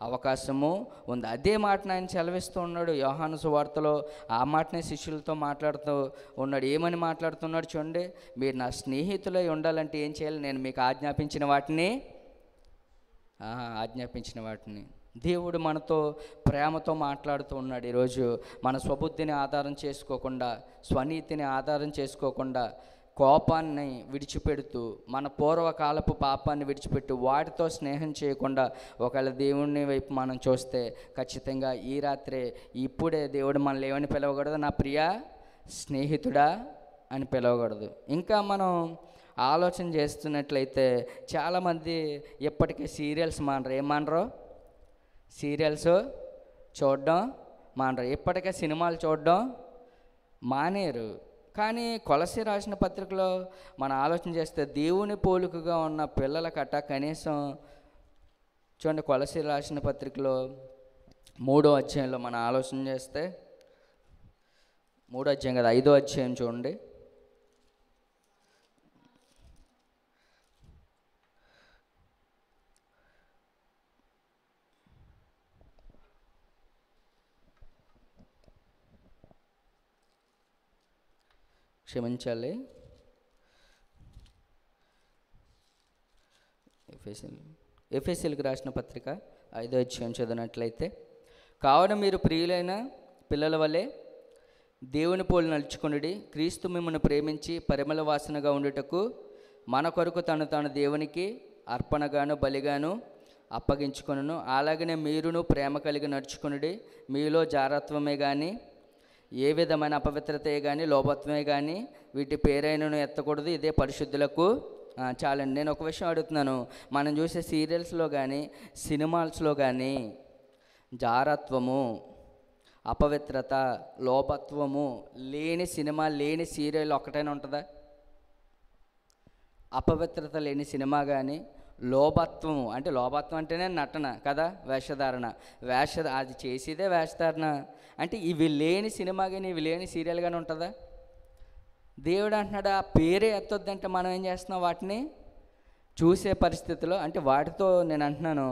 అవకాశము ఉంది. అదే మాటను ఆయన సెలవిస్తూ ఉన్నాడు యోహాను సువార్తలో. ఆ మాటనే శిష్యులతో మాట్లాడుతూ ఉన్నాడు. ఏమని మాట్లాడుతున్నాడు చూడండి, మీరు నా స్నేహితులై ఉండాలంటే ఏం చేయాలి? నేను మీకు ఆజ్ఞాపించిన వాటిని దేవుడు మనతో ప్రేమతో మాట్లాడుతూ ఉన్నాడు. ఈరోజు మన స్వబుద్ధిని ఆధారం చేసుకోకుండా, స్వనీతిని ఆధారం చేసుకోకుండా, కోపాన్ని విడిచిపెడుతూ, మన పూర్వకాలపు పాపాన్ని విడిచిపెట్టి వాటితో స్నేహం చేయకుండా ఒకవేళ దేవుని వైపు మనం చూస్తే ఖచ్చితంగా ఈ రాత్రే, ఇప్పుడే దేవుడు మనల్ని ఏమని పిలవకూడదు? నా ప్రియ స్నేహితుడా అని పిలవకూడదు. ఇంకా మనం ఆలోచన చేస్తున్నట్లయితే చాలామంది ఇప్పటికే సీరియల్స్ మానరు. ఏమనరు? సీరియల్స్ చూడడం మానరు. ఇప్పటికే సినిమాలు చూడడం మానేరు. కానీ కొలస్సీ రాసిన పత్రికలో మనం ఆలోచన చేస్తే దేవుని పోలికగా ఉన్న పిల్లలకట కనీసం చూడండి, కొలస్సీ రాసిన పత్రికలో 3వ అధ్యాయంలో మనం ఆలోచన చేస్తే, 3వ అధ్యాయం కదా, 5వ అధ్యాయం చూడండి. క్షమించాలి, ఎఫెసీయులకు రాసిన పత్రిక 5వ అధ్యాయం చదివినట్లయితే, కావున మీరు ప్రియులైన పిల్లల వలె దేవుని పోలి నడుచుకొనుడి, క్రీస్తు మిమ్మల్ని ప్రేమించి పరిమళ వాసనగా ఉండుటకు మన కొరకు తాను దేవునికి అర్పణగాను బలిగాను అప్పగించుకొనును. అలాగనే మీరును ప్రేమ కలిగి నడుచుకొనుడి. మీలో జారత్వమే కానీ, ఏ విధమైన అపవిత్రతే కానీ, లోభత్వమే కానీ వీటి పేరైనను ఎత్తకూడదు. ఇదే పరిశుద్ధులకు చాలండి. నేను ఒక విషయం అడుగుతున్నాను, మనం చూసే సీరియల్స్లో కానీ సినిమాల్స్లో కానీ జారత్వము, అపవిత్రత, లోభత్వము లేని సినిమా, లేని సీరియల్ ఒక్కటైనా ఉంటుందా? అపవిత్రత లేని సినిమా కానీ, లోభత్వం అంటేనే నటన కదా, వేషధారణ, అది చేసేదే వేషధారణ. అంటే ఇవి లేని సినిమా కానీ, ఇవి లేని సీరియల్ కానీ ఉంటుందా? దేవుడు అంటున్నాడు ఆ పేరే ఎత్తొద్దంటే మనం ఏం చేస్తున్నాం? వాటిని చూసే పరిస్థితిలో, అంటే వాటితో నేను అంటున్నాను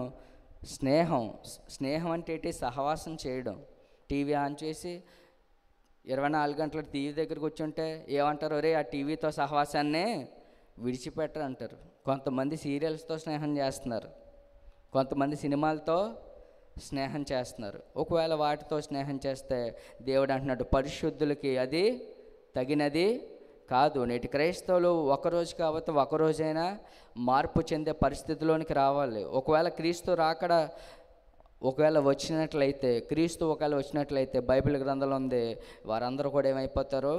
స్నేహం అంటే ఏంటి? సహవాసం చేయడం. టీవీ ఆన్ చేసి 24 గంటలు టీవీ దగ్గరికి వచ్చి ఉంటే ఏమంటారు, ఒరే ఆ టీవీతో సహవాసాన్ని విడిచిపెట్టరు అంటారు. కొంతమంది సీరియల్స్తో స్నేహం చేస్తున్నారు, కొంతమంది సినిమాలతో స్నేహం చేస్తున్నారు. ఒకవేళ వాటితో స్నేహం చేస్తే దేవుడు అంటున్నాడు పరిశుద్ధులకి అది తగినది కాదు. నేటి క్రైస్తవులు ఒకరోజు కాబట్టి ఒకరోజైనా మార్పు చెందే పరిస్థితిలోనికి రావాలి. ఒకవేళ క్రీస్తు రాకడ వచ్చినట్లయితే బైబిల్ గ్రంథంలో ఉంది, వారందరూ కూడా ఏమైపోతారు,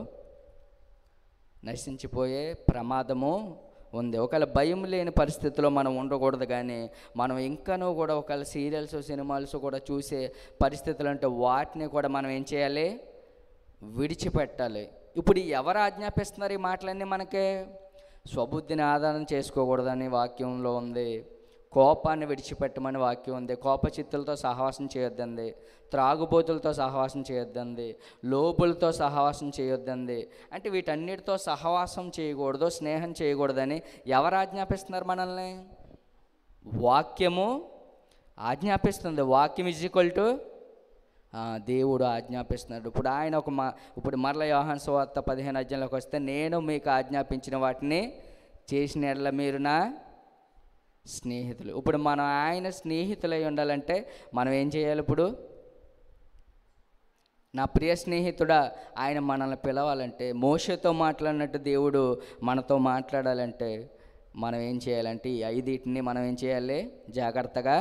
నశించిపోయే ప్రమాదము ఉంది. ఒకవేళ భయం లేని పరిస్థితిలో మనం ఉండకూడదు. కానీ మనం ఇంకనూ కూడా ఒకవేళ సీరియల్స్ సినిమాల్స్ కూడా చూసే పరిస్థితులు అంటే వాటిని కూడా మనం ఏం చేయాలి, విడిచిపెట్టాలి. ఇప్పుడు ఎవరు ఆజ్ఞాపిస్తున్నారు ఈ మాటలన్నీ మనకే? స్వబుద్ధిని ఆధారం చేసుకోకూడదని వాక్యంలో ఉంది, కోపాన్ని విడిచిపెట్టమని వాక్యం ఉంది, కోపచిత్తులతో సహవాసం చేయొద్దండి, త్రాగుబోతులతో సహవాసం చేయొద్దండి, లోబులతో సహవాసం చేయొద్దండి. అంటే వీటన్నిటితో సహవాసం చేయకూడదు, స్నేహం చేయకూడదని ఎవరు ఆజ్ఞాపిస్తున్నారు మనల్ని? వాక్యము ఆజ్ఞాపిస్తుంది. వాక్యం = దేవుడు ఆజ్ఞాపిస్తున్నాడు. ఇప్పుడు ఆయన ఇప్పుడు మరల యోహాను సువార్త 15 అధ్యాయంలోకి వస్తే, నేను మీకు ఆజ్ఞాపించిన వాటిని చేసిన యెడల మీరు నా స్నేహితులు. ఇప్పుడు మనం ఆయన స్నేహితులై ఉండాలంటే మనం ఏం చేయాలి? ఇప్పుడు నా ప్రియ స్నేహితుడా ఆయన మనల్ని పిలవాలంటే, మోషేతో మాట్లాడినట్టు దేవుడు మనతో మాట్లాడాలంటే మనం ఏం చేయాలంటే ఈ 5 మనం ఏం చేయాలి, జాగ్రత్తగా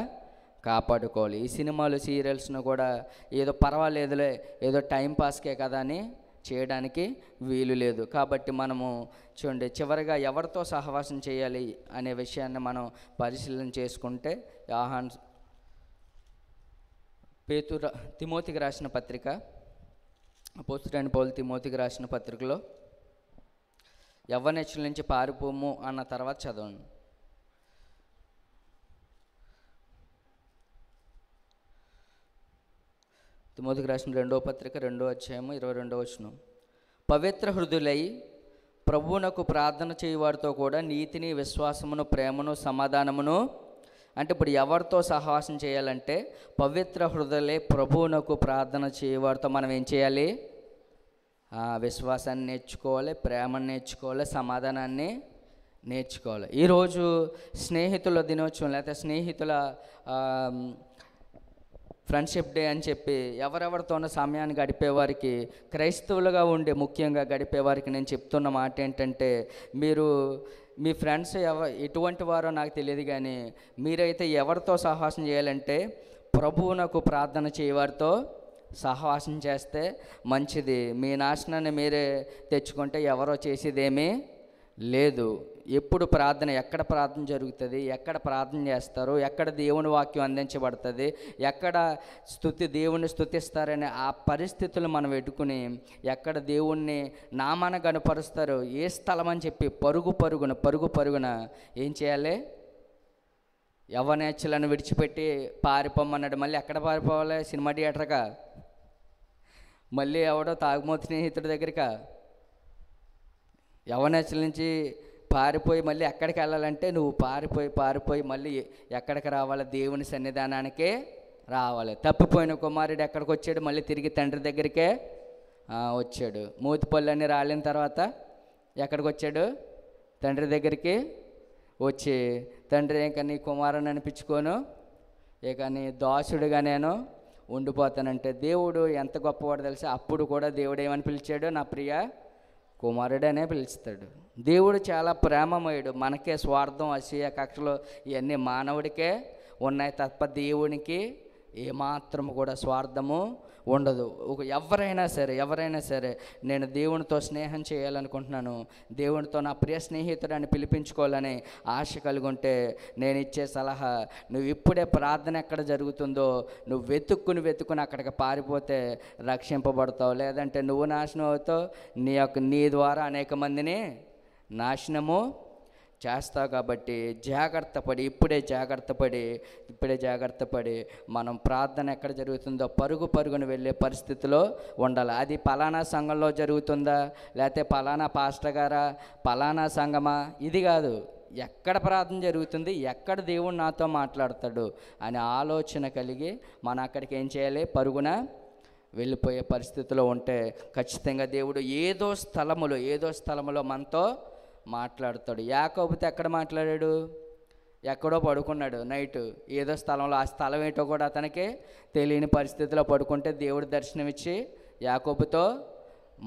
కాపాడుకోవాలి. ఈ సినిమాలు సీరియల్స్ను కూడా ఏదో పర్వాలేదులే, ఏదో టైంపాస్కే కదా అని చేయడానికి వీలు లేదు. కాబట్టి మనము చూడండి, చివరిగా ఎవరితో సహవాసం చేయాలి అనే విషయాన్ని మనం పరిశీలన చేసుకుంటే, తిమోతికి రాసిన పత్రిక, అపోస్తలుడైన పౌలు తిమోతికి రాసిన పత్రికలో యవ్వనేచ్చుల నుంచి పారిపోము అన్న తర్వాత చదవండి. తిమోతికి రాసిన 2వ పత్రిక 2వ అధ్యాయము 22వ వచనం, పవిత్ర హృదయులై ప్రభువునకు ప్రార్థన చేయువారితో కూడా నీతిని, విశ్వాసమును, ప్రేమను, సమాధానమును. అంటే ఇప్పుడు ఎవరితో సహవాసం చేయాలంటే పవిత్ర హృదయులై ప్రభువునకు ప్రార్థన చేయువారితో మనం ఏం చేయాలి, విశ్వాసాన్ని నేర్చుకోవాలి, ప్రేమను నేర్చుకోవాలి, సమాధానాన్ని నేర్చుకోవాలి. ఈరోజు స్నేహితుల దినోత్సవం లేకపోతే స్నేహితుల ఫ్రెండ్షిప్ డే అని చెప్పి ఎవరెవరితోనో సమయాన్ని గడిపేవారికి, క్రైస్తవులుగా ఉండే ముఖ్యంగా గడిపేవారికి నేను చెప్తున్న మాట ఏంటంటే, మీరు మీ ఫ్రెండ్స్ ఎటువంటి వారో నాకు తెలియదు, కానీ మీరైతే ఎవరితో సహవాసం చేయాలంటే ప్రభువునకు ప్రార్థన చేయవారితో సహవాసం చేస్తే మంచిది. మీ నాశనాన్ని మీరే తెచ్చుకుంటే ఎవరో చేసేదేమీ లేదు. ఎప్పుడు ప్రార్థన, ఎక్కడ ప్రార్థన జరుగుతుంది, ఎక్కడ ప్రార్థన చేస్తారు, ఎక్కడ దేవుని వాక్యం అందించబడుతుంది, ఎక్కడ దేవుణ్ణి స్తుతిస్తారనే ఆ పరిస్థితులు మనం పెట్టుకుని, ఎక్కడ దేవుణ్ణి నామాన కనపరుస్తారు, ఏ స్థలం అని చెప్పి పరుగు పరుగున ఏం చేయాలి, యవ్వనేచ్ఛలను విడిచిపెట్టి పారిపోమన్నాడు. మళ్ళీ ఎక్కడ పారిపోవాలి? సినిమా థియేటర్కా? మళ్ళీ ఎవడో తాగుమోతు స్నేహితుడి దగ్గరికా? యవ్వనేచ్ఛల నుంచి పారిపోయి మళ్ళీ ఎక్కడికి వెళ్ళాలంటే నువ్వు పారిపోయి మళ్ళీ ఎక్కడికి రావాలి? దేవుని సన్నిధానానికే రావాలి. తప్పిపోయిన కుమారుడు ఎక్కడికి వచ్చాడు? మళ్ళీ తిరిగి తండ్రి దగ్గరికే వచ్చాడు. మూతి పళ్ళన్నీ రాలిన తర్వాత ఎక్కడికి వచ్చాడు? తండ్రి దగ్గరికి వచ్చి, తండ్రి ఇంకా నీ కుమారుని అనిపించుకోను, ఇక నీ దాసుడిగా నేను ఉండిపోతానంటే దేవుడు ఎంత గొప్పవాడు తెలుసా? అప్పుడు కూడా దేవుడు ఏమని పిలిచాడు? నా ప్రియ కుమారుడనే పిలుస్తాడు. దేవుడు చాలా ప్రేమమయుడు. మనకే స్వార్థం, అసూయ, కక్షలు ఇవన్నీ మానవుడికే ఉన్నాయి తప్ప దేవునికి ఏమాత్రం కూడా స్వార్థము ఉండదు. ఎవరైనా సరే నేను దేవునితో స్నేహం చేయాలనుకుంటున్నాను, దేవునితో నా ప్రియ స్నేహితుడాన్ని పిలిపించుకోవాలని ఆశ కలిగి ఉంటే నేను ఇచ్చే సలహా, నువ్వు ఇప్పుడే ప్రార్థన ఎక్కడ జరుగుతుందో నువ్వు వెతుక్కుని అక్కడికి పారిపోతే రక్షింపబడతావు. లేదంటే నువ్వు నాశనం అవుతావు, నీ ద్వారా అనేక మందిని నాశనము చేస్తావు. కాబట్టి ఇప్పుడే జాగ్రత్తపడి మనం ప్రార్థన ఎక్కడ జరుగుతుందో పరుగున వెళ్ళే పరిస్థితిలో ఉండాలి. అది పలానా సంఘంలో జరుగుతుందా, లేకపోతే పలానా పాస్టర్ గారా, పలానా సంఘమా, ఇది కాదు. ఎక్కడ ప్రార్థన జరుగుతుంది, ఎక్కడ దేవుడు నాతో మాట్లాడతాడు అనే ఆలోచన కలిగి మనం అక్కడికి ఏం చేయాలి? పరుగున వెళ్ళిపోయే పరిస్థితిలో ఉంటే ఖచ్చితంగా దేవుడు ఏదో స్థలములో మనతో మాట్లాడతాడు. యాకోబుతో ఎక్కడ మాట్లాడాడు? ఎక్కడో పడుకున్నాడు నైట్ ఏదో స్థలంలో. ఆ స్థలం ఏంటో కూడా అతనికి తెలియని పరిస్థితిలో పడుకుంటే దేవుడు దర్శనమిచ్చి యాకోబుతో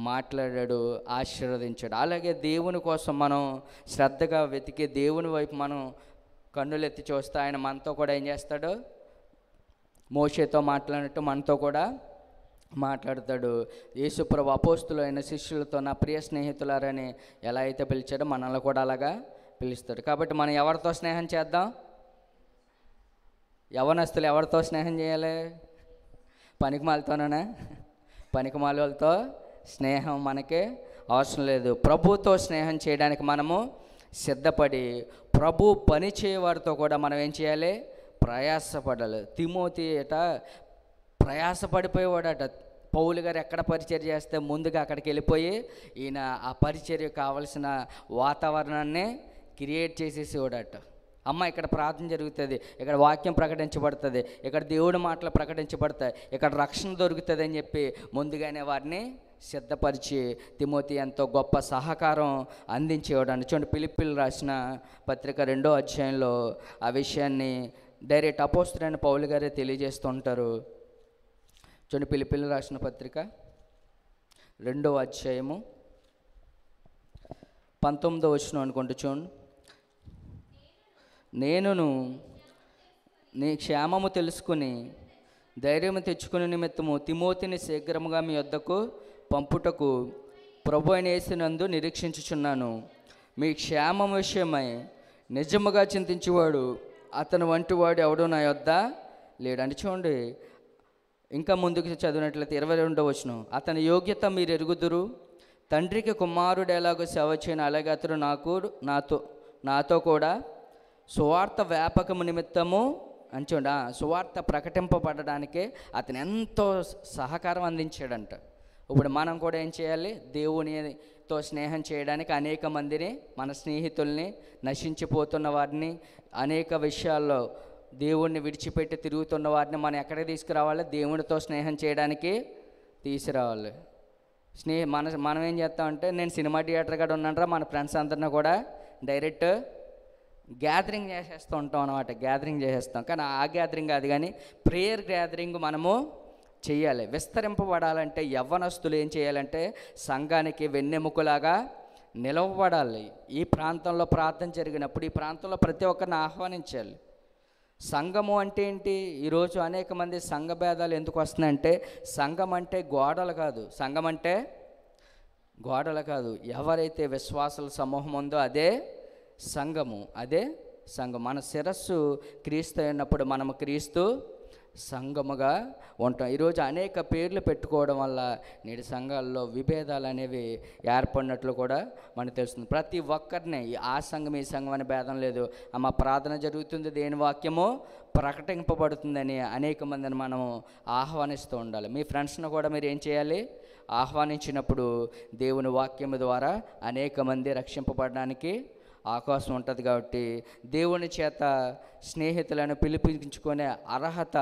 మాట్లాడాడు, ఆశీర్వదించాడు. అలాగే దేవుని కోసం మనం శ్రద్ధగా వెతికి దేవుని వైపు మనం కన్నులెత్తి చూస్తే ఆయన మనతో కూడా ఏం చేస్తాడు? మోషేతో మాట్లాడినట్టు మనతో కూడా మాట్లాడతాడు. యేసుప్రభు అపోస్తులైన శిష్యులతో నా ప్రియ స్నేహితులారని ఎలా అయితే పిలిచాడో మనల్ని కూడా అలాగా పిలుస్తాడు. కాబట్టి మనం ఎవరితో స్నేహం చేద్దాం? యవనస్తులు ఎవరితో స్నేహం చేయాలి? పనికిమాలతోనేనా? పనికిమాలతో స్నేహం మనకి అవసరం లేదు. ప్రభుతో స్నేహం చేయడానికి మనము సిద్ధపడి ప్రభు పని చేయవారితో కూడా మనం ఏం చేయాలి? ప్రయాసపడాలి. తిమోతి ప్రయాసపడిపోయేవాడట. పౌలు గారు ఎక్కడ పరిచర్య చేస్తే ముందుగా అక్కడికి వెళ్ళిపోయి ఈయన ఆ పరిచర్య కావలసిన వాతావరణాన్ని క్రియేట్ చేసేసేవాడట. అమ్మ ఇక్కడ ప్రార్థన జరుగుతుంది, ఇక్కడ వాక్యం ప్రకటించబడుతుంది, ఇక్కడ దేవుడి మాటలు ప్రకటించబడతాయి, ఇక్కడ రక్షణ దొరుకుతుంది అని చెప్పి ముందుగానే వారిని సిద్ధపరిచి తిమోతి ఎంతో గొప్ప సహకారం అందించేవాడు. చూడండి, ఫిలిప్పీయులకు రాసిన పత్రిక 2వ అధ్యాయంలో ఆ విషయాన్ని డైరెక్ట్ అపోస్తలుడైన పౌలు గారే తెలియజేస్తుంటారు. చూడండి, ఫిలిప్పీయులకు రాసిన పత్రిక 2వ అధ్యాయము 19వ వచనం అనుకుంటూ చూడండి. నేనును నీ క్షేమము తెలుసుకుని ధైర్యము తెచ్చుకునే నిమిత్తము తిమోతిని శీఘ్రముగా మీ వద్దకు పంపుటకు ప్రభు అయిన యేసునందు నిరీక్షించుచున్నాను. మీ క్షేమం విషయమై నిజముగా చింతించేవాడు అతను వంటి వాడు ఎవడో నా యొద్ద లేడండి. చూడండి, ఇంకా ముందుకు చదివినట్లయితే 22వ వచనం, అతని యోగ్యత మీరు ఎరుగుదురు. తండ్రికి కుమారుడు ఎలాగో సేవ చేయను అలాగే అతడు నాతో కూడా సువార్త వ్యాపకము నిమిత్తము అని చూడ సువార్త ప్రకటింపబడడానికే అతను ఎంతో సహకారం అందించాడంట. ఇప్పుడు మనం కూడా ఏం చేయాలి? దేవునితో స్నేహం చేయడానికి అనేక మందిని, మన స్నేహితుల్ని, నశించిపోతున్న వారిని, అనేక విషయాల్లో దేవుణ్ణి విడిచిపెట్టి తిరుగుతున్న వారిని మనం ఎక్కడికి తీసుకురావాలి? దేవునితో స్నేహం చేయడానికి తీసుకురావాలి. మనం ఏం చేస్తామంటే, నేను సినిమా థియేటర్ కాడ ఉన్నానరా మన ఫ్రెండ్స్ అందరినీ కూడా డైరెక్ట్ గ్యాదరింగ్ చేసేస్తూ ఉంటాం అన్నమాట. గ్యాదరింగ్ చేసేస్తాం, కానీ ఆ గ్యాదరింగ్ కాదు, కానీ ప్రేయర్ గ్యాదరింగ్ మనము చేయాలి. విస్తరింపబడాలంటే యవ్వనస్తులు ఏం చేయాలంటే సంఘానికి వెన్నెముకలాగా నిలవబడాలి. ఈ ప్రాంతంలో ప్రార్థన జరిగినప్పుడు ఈ ప్రాంతంలో ప్రతి ఒక్కరిని ఆహ్వానించాలి. సంఘము అంటే ఏంటి? ఈరోజు అనేక మంది సంఘ భేదాలు ఎందుకు వస్తున్నాయంటే, సంఘం అంటే గోడలు కాదు, సంఘం అంటే గోడలు కాదు. ఎవరైతే విశ్వాసుల సమూహం ఉందో అదే సంఘము, అదే సంఘం. మన శిరస్సు క్రీస్తు అయినప్పుడు మనము క్రీస్తు సంఘముగా ఉంటాం. ఈరోజు అనేక పేర్లు పెట్టుకోవడం వల్ల నేటి సంఘాల్లో విభేదాలు అనేవి ఏర్పడినట్లు కూడా మనకు తెలుస్తుంది. ప్రతి ఒక్కరిని ఆ సంఘం ఈ సంఘం అనే భేదం లేదు. మా ప్రార్థన జరుగుతుంది, దేని వాక్యము ప్రకటింపబడుతుందని అనేక మందిని మనము ఆహ్వానిస్తూ ఉండాలి. మీ ఫ్రెండ్స్ను కూడా మీరు ఏం చేయాలి? ఆహ్వానించినప్పుడు దేవుని వాక్యము ద్వారా అనేక మంది రక్షింపబడడానికి అవకాశం ఉంటుంది. కాబట్టి దేవుని చేత స్నేహితులను పిలిపించుకునే అర్హత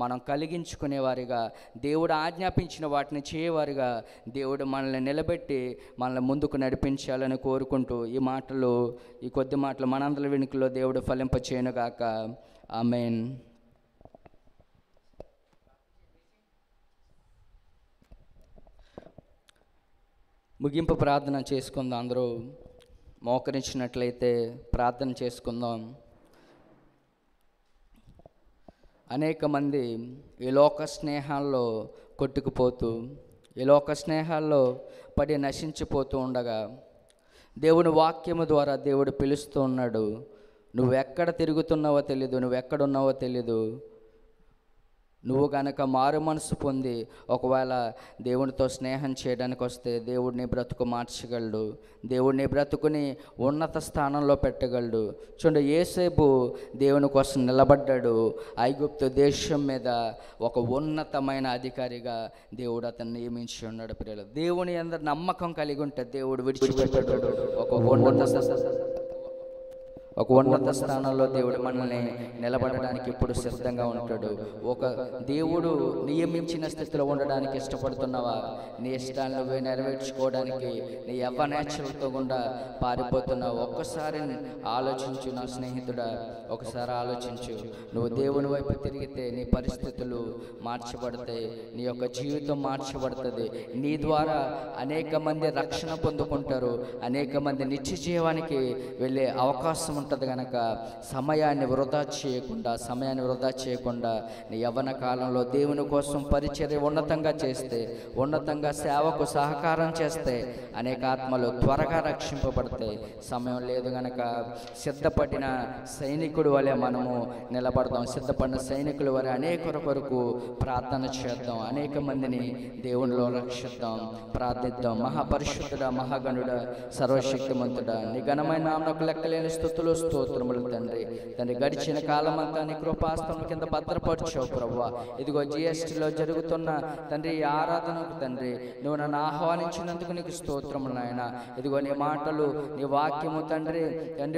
మనం కలిగించుకునేవారిగా, దేవుడు ఆజ్ఞాపించిన వాటిని చేయవారిగా దేవుడు మనల్ని నిలబెట్టి మనల్ని ముందుకు నడిపించాలని కోరుకుంటూ ఈ కొద్ది మాటలు మనందరి వెనుకలో దేవుడు ఫలింపచేయునుగాక. ఆమేన్. ముగింపు ప్రార్థన చేసుకుందాం. అందరూ మోకరించినట్లయితే ప్రార్థన చేసుకుందాం. అనేక మంది ఈ లోక స్నేహాల్లో కొట్టుకుపోతూ, ఈ లోక స్నేహాల్లో పడి నశించిపోతూ ఉండగా దేవుని వాక్యము ద్వారా దేవుడు పిలుస్తూ ఉన్నాడు. నువ్వెక్కడ తిరుగుతున్నావో తెలీదు, నువ్వెక్కడున్నావో తెలీదు. నువ్వు కనుక మారు మనసు పొంది ఒకవేళ దేవునితో స్నేహం చేయడానికి వస్తే దేవుడు నీ బ్రతుకు మార్చగలడు. దేవుడు నీ బ్రతుకుని ఉన్నత స్థానంలో పెట్టగలడు. చూడండి, యోసేపు దేవుని కోసం నిలబడ్డాడు. ఐగుప్తు దేశం మీద ఒక ఉన్నతమైన అధికారిగా దేవుడు అతన్ని నియమించి ఉన్నాడు. ప్రియులు, దేవుని అందరు నమ్మకం కలిగి ఉంటే దేవుడు విడిచిపెట్టాడు. ఒక ఉన్నత స్థానంలో దేవుడు మనల్ని నిలబడడానికి ఎప్పుడు సిద్ధంగా ఉంటాడు. ఒక దేవుడు నియమించిన స్థితిలో ఉండడానికి ఇష్టపడుతున్నావా? నీ ఇష్టాలను నువ్వే నెరవేర్చుకోవడానికి నీ యవ్వనేచ్ఛలతో గుండా పారిపోతున్నావు. ఒక్కసారి ఆలోచించు నా స్నేహితుడా, ఒకసారి ఆలోచించు. నువ్వు దేవుని వైపు తిరిగితే నీ పరిస్థితులు మార్చబడతాయి, నీ యొక్క జీవితం మార్చబడుతుంది. నీ ద్వారా అనేక మంది రక్షణ పొందుకుంటారు, అనేక మంది నిత్య జీవానికి వెళ్ళే అవకాశం ఉంటుంది. కనుక సమయాన్ని వృధా చేయకుండా నీ యవ్వన కాలంలో దేవుని కోసం పరిచర్య ఉన్నతంగా చేస్తే, ఉన్నతంగా సేవకు సహకారం చేస్తే అనేక ఆత్మలు త్వరగా రక్షింపబడతాయి. సమయం లేదు గనక సిద్ధపడిన సైనికుడు వలె మనము నిలబడదాం. సిద్ధపడిన సైనికుల వలె అనేకుల కొరకు ప్రార్థన చేద్దాం, అనేక మందిని దేవునిలో రక్షిద్దాం, ప్రార్థిద్దాం. మహాపరిశుద్ధుడా, మహాగణుడా, సర్వశక్తిమంతుడా, నీ ఘనమైన నామమునకు లెక్కలేని స్తుతులు స్తోత్రములు తండ్రి. గడిచిన కాలం అంతా నీ కృపాస్తం కింద భద్రపరచావు ప్రభువా. ఇదిగో జిఎస్టీలో జరుగుతున్న తండ్రి ఈ ఆరాధనకు తండ్రి నువ్వు నన్ను ఆహ్వానించినందుకు నీకు స్తోత్రములు నాయన. ఇదిగో నీ మాటలు, నీ వాక్యము తండ్రి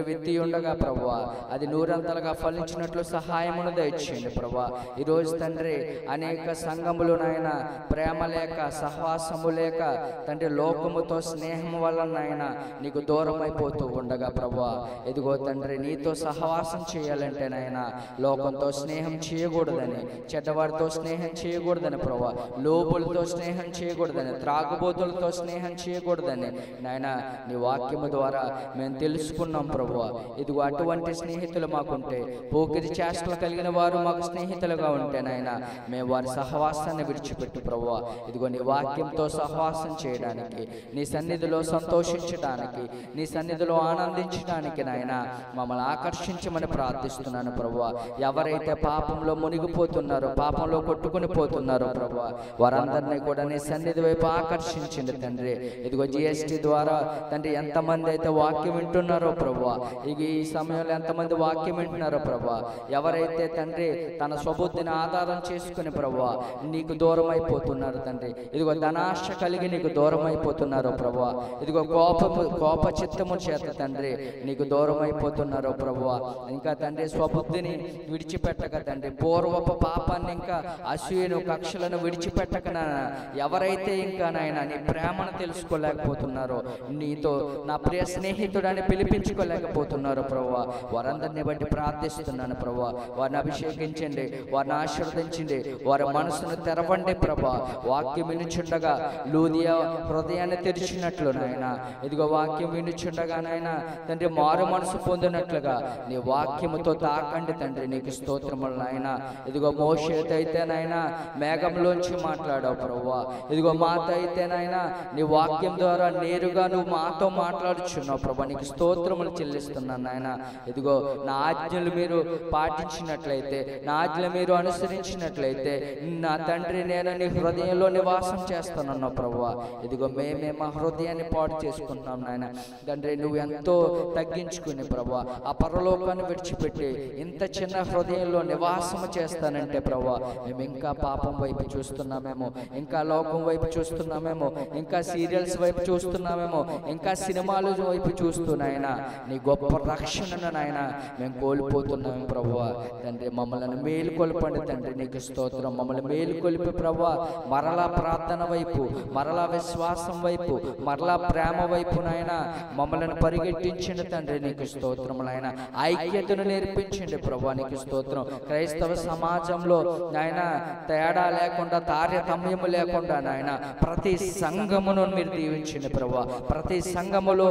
విత్తి ఉండగా ప్రభువా అది నూరంతలుగా ఫలించినట్లు సహాయమును దయచేయండి ప్రభువా. ఈరోజు తండ్రి అనేక సంఘములు నాయన ప్రేమ లేక, సహవాసము లేక తండ్రి లోకముతో స్నేహం వల్ల నాయన నీకు దూరం అయిపోతూ ఉండగా ప్రభువా, ఇదిగో తండ్రి నీతో సహవాసం చేయాలంటే నాయన లోకంతో స్నేహం చేయకూడదని, చెడ్డవాడితో స్నేహం చేయకూడదని ప్రభువా, లోబులతో స్నేహం చేయకూడదని, త్రాగుబోతులతో స్నేహం చేయకూడదని నాయన నీ వాక్యము ద్వారా మేము తెలుసుకున్నాం ప్రభువా. ఇదిగో అటువంటి స్నేహితులు మాకుంటే, పోకిరి చేష్టలు కలిగిన వారు మాకు స్నేహితులుగా ఉంటే నాయన మేము వారి సహవాసాన్ని విడిచిపెట్టు ప్రభువా. ఇదిగో నీ వాక్యంతో సహవాసం చేయడానికి, నీ సన్నిధిలో సంతోషించడానికి, నీ సన్నిధిలో ఆనందించడానికి నాయన మమ్మల్ని ఆకర్షించమని ప్రార్థిస్తున్నాను ప్రభువా. ఎవరైతే పాపంలో మునిగిపోతున్నారో, పాపంలో కొట్టుకుని పోతున్నారో ప్రభువా, వారందరినీ కూడా నీ సన్నిధి వైపు ఆకర్షించండి తండ్రి. ఇదిగో జిఎస్టీ ద్వారా తండ్రి ఎంతమంది అయితే వాక్యం వింటున్నారో ప్రభువా, ఈ సమయంలో ఎంతమంది వాక్యం వింటున్నారో ప్రభువా, ఎవరైతే తండ్రి తన స్వబుద్ధిని ఆధారం చేసుకుని ప్రభువా నీకు దూరం అయిపోతున్నారు తండ్రి, ఇదిగో ధనాశ కలిగి నీకు దూరం అయిపోతున్నారో ప్రభువా, ఇదిగో కోప చిత్తము చేత తండ్రి నీకు దూరం అయిపోతున్నారో ప్రభువా, ఇంకా తండ్రి స్వబుద్ధిని విడిచిపెట్టక తండ్రి పూర్వపు పాపాన్ని ఇంకా అసూయను కక్షలను విడిచిపెట్టక ఎవరైతే ఇంకా నాయన నీ ప్రేమను తెలుసుకోలేకపోతున్నారో, నీతో నా ప్రియ స్నేహితుడని పిలిపించుకోలేకపోతున్నారో ప్రభువా, వారందరినీ బట్టి ప్రార్థిస్తున్నాను ప్రభువా. వారిని అభిషేకించండి, వారిని ఆశీర్వదించండి, వారి మనసును తెరవండి ప్రభా. వాక్యం వినుచుండగా లూదియా హృదయాన్ని తెరిచినట్లు నాయన, ఇదిగో వాక్యం వినుచుండగా నాయన తండ్రి మారు మనసు పొందినట్లుగా నీ వాక్యముతో తాకండి తండ్రి. నీకు స్తోత్రములు నాయన. ఇదిగో మోషేతో అయితే నాయన మేఘంలోంచి మాట్లాడావు ప్రభువా, ఇదిగో మాతో అయితే నాయన నీ వాక్యం ద్వారా నేరుగా నువ్వు మాతో మాట్లాడుచున్నావు ప్రభా. నీకు స్తోత్రములు చెల్లిస్తున్నాను నాయన. ఇదిగో నా ఆజ్ఞలు మీరు పాటించినట్లయితే, నా ఆజ్ఞలు మీరు అనుసరించినట్లయితే నా తండ్రి నేను నీ హృదయంలో నివాసం చేస్తానన్నావు ప్రభువా. ఇదిగో మేమే మా హృదయాన్ని పాడు చేసుకుంటున్నాం నాయన తండ్రి. నువ్వు ఎంతో తగ్గించుకుని ప్రభువా ఆ పరలోకాన్ని విడిచిపెట్టి ఇంత చిన్న హృదయంలో నివాసము చేస్తానంటే ప్రభువా, మేము ఇంకా పాపం వైపు చూస్తున్నామేమో, ఇంకా లోకం వైపు చూస్తున్నామేమో, ఇంకా సీరియల్స్ వైపు చూస్తున్నామేమో, ఇంకా సినిమాల వైపు చూస్తున్నాయన నీ గొప్ప రక్షణను నాయన మేము కోల్పోతున్నాము ప్రభువా. తండ్రి మమ్మల్ని మేలుకొల్పండి తండ్రి. నీకు స్తోత్రం. మమ్మల్ని మేలుకొల్పి ప్రభువా మరలా ప్రార్థన వైపు, మరలా విశ్వాసం వైపు, మరలా ప్రేమ వైపు నాయన మమ్మల్ని పరిగెట్టించండి తండ్రి. నీకు స్తోత్రం నాయన. ఐక్యతను నేర్పించండి ప్రభువా. నీకు స్తోత్రం. క్రైస్తవ సమాజంలో నాయన తేడా లేకుండా, తారతమ్యము లేకుండా నాయన ప్రతి సంఘమును మీరు దీవించండి ప్రభువా. ప్రతి సంఘములో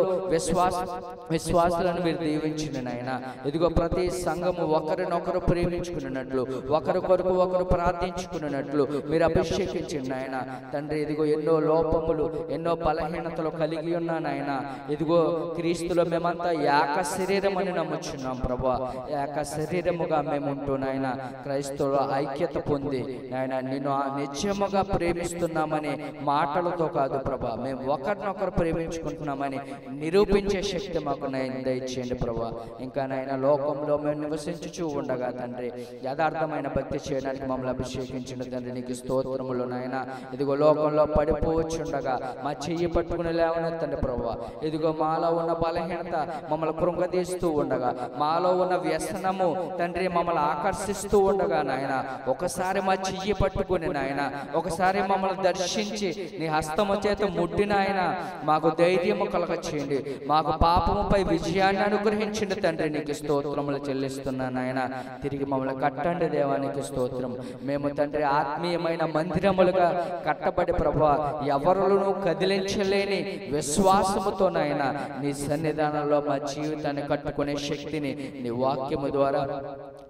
విశ్వాసులను మీరు దీవించండి నాయన. ఇదిగో ప్రతి సంఘము ఒకరినొకరు ప్రేమించుకున్నట్లు, ఒకరి కొరకు ఒకరు ప్రార్థించుకున్నట్లు మీరు అభిషేకించండి నాయన తండ్రి. ఇదిగో ఎన్నో లోపములు, ఎన్నో బలహీనతలు కలిగి ఉన్నా నాయన, ఇదిగో క్రీస్తులో మేమంతా ఏక శరీరం అని నమ్ముచున్నాం ప్రభువా. ఏక శరీరముగా మేము ఉంటూ నాయన క్రైస్తవుల ఐక్యత పొంది నాయన నిన్ను నిజముగా ప్రేమిస్తున్నామని మాటలతో కాదు ప్రభా, మేము ఒకరినొకరు ప్రేమించుకుంటున్నామని నిరూపించే శక్తి మాకు దయచేయండి ప్రభా. ఇంకా నాయన లోకంలో మేము నివసించుచూ ఉండగా తండ్రి యథార్థమైన భక్తి చేయడానికి మమ్మల్ని అభిషేకించిన తండ్రి. నీకు స్తోత్రములు నాయన. ఇదిగో లోకంలో పడిపోవచ్చుండగా మా చెయ్యి పట్టుకుని లేవనెత్తండి ప్రభువా. ఇదిగో మాలో ఉన్న బలహీనత మమ్మల్ని కృంగ కృంగదీస్తూ ఉండగా, మాలో ఉన్న వ్యసనము తండ్రి మమ్మల్ని ఆకర్షిస్తూ ఉండగా నాయన ఒకసారి మా చెయ్యి పట్టుకుని నాయన ఒకసారి మమ్మల్ని దర్శించి నీ హస్తము చేత ముట్టిన ఆయన మాకు ధైర్యము కలగ చేయండి, మాకు పాపముపై విజయాన్ని అనుగ్రహించండి తండ్రి. నీకు స్తోత్రములు చెల్లిస్తున్నాను ఆయన. తిరిగి మమ్మల్ని కట్టండి దేవానికి స్తోత్రం. మేము తండ్రి ఆత్మీయమైన మందిరములుగా కట్టబడి ప్రభువా ఎవరును కదిలించలేని విశ్వాసముతోనైనా నీ సన్నిధానంలో మా జీవితాన్ని కట్టుకునే శక్తిని నీ వాక్యము ద్వారా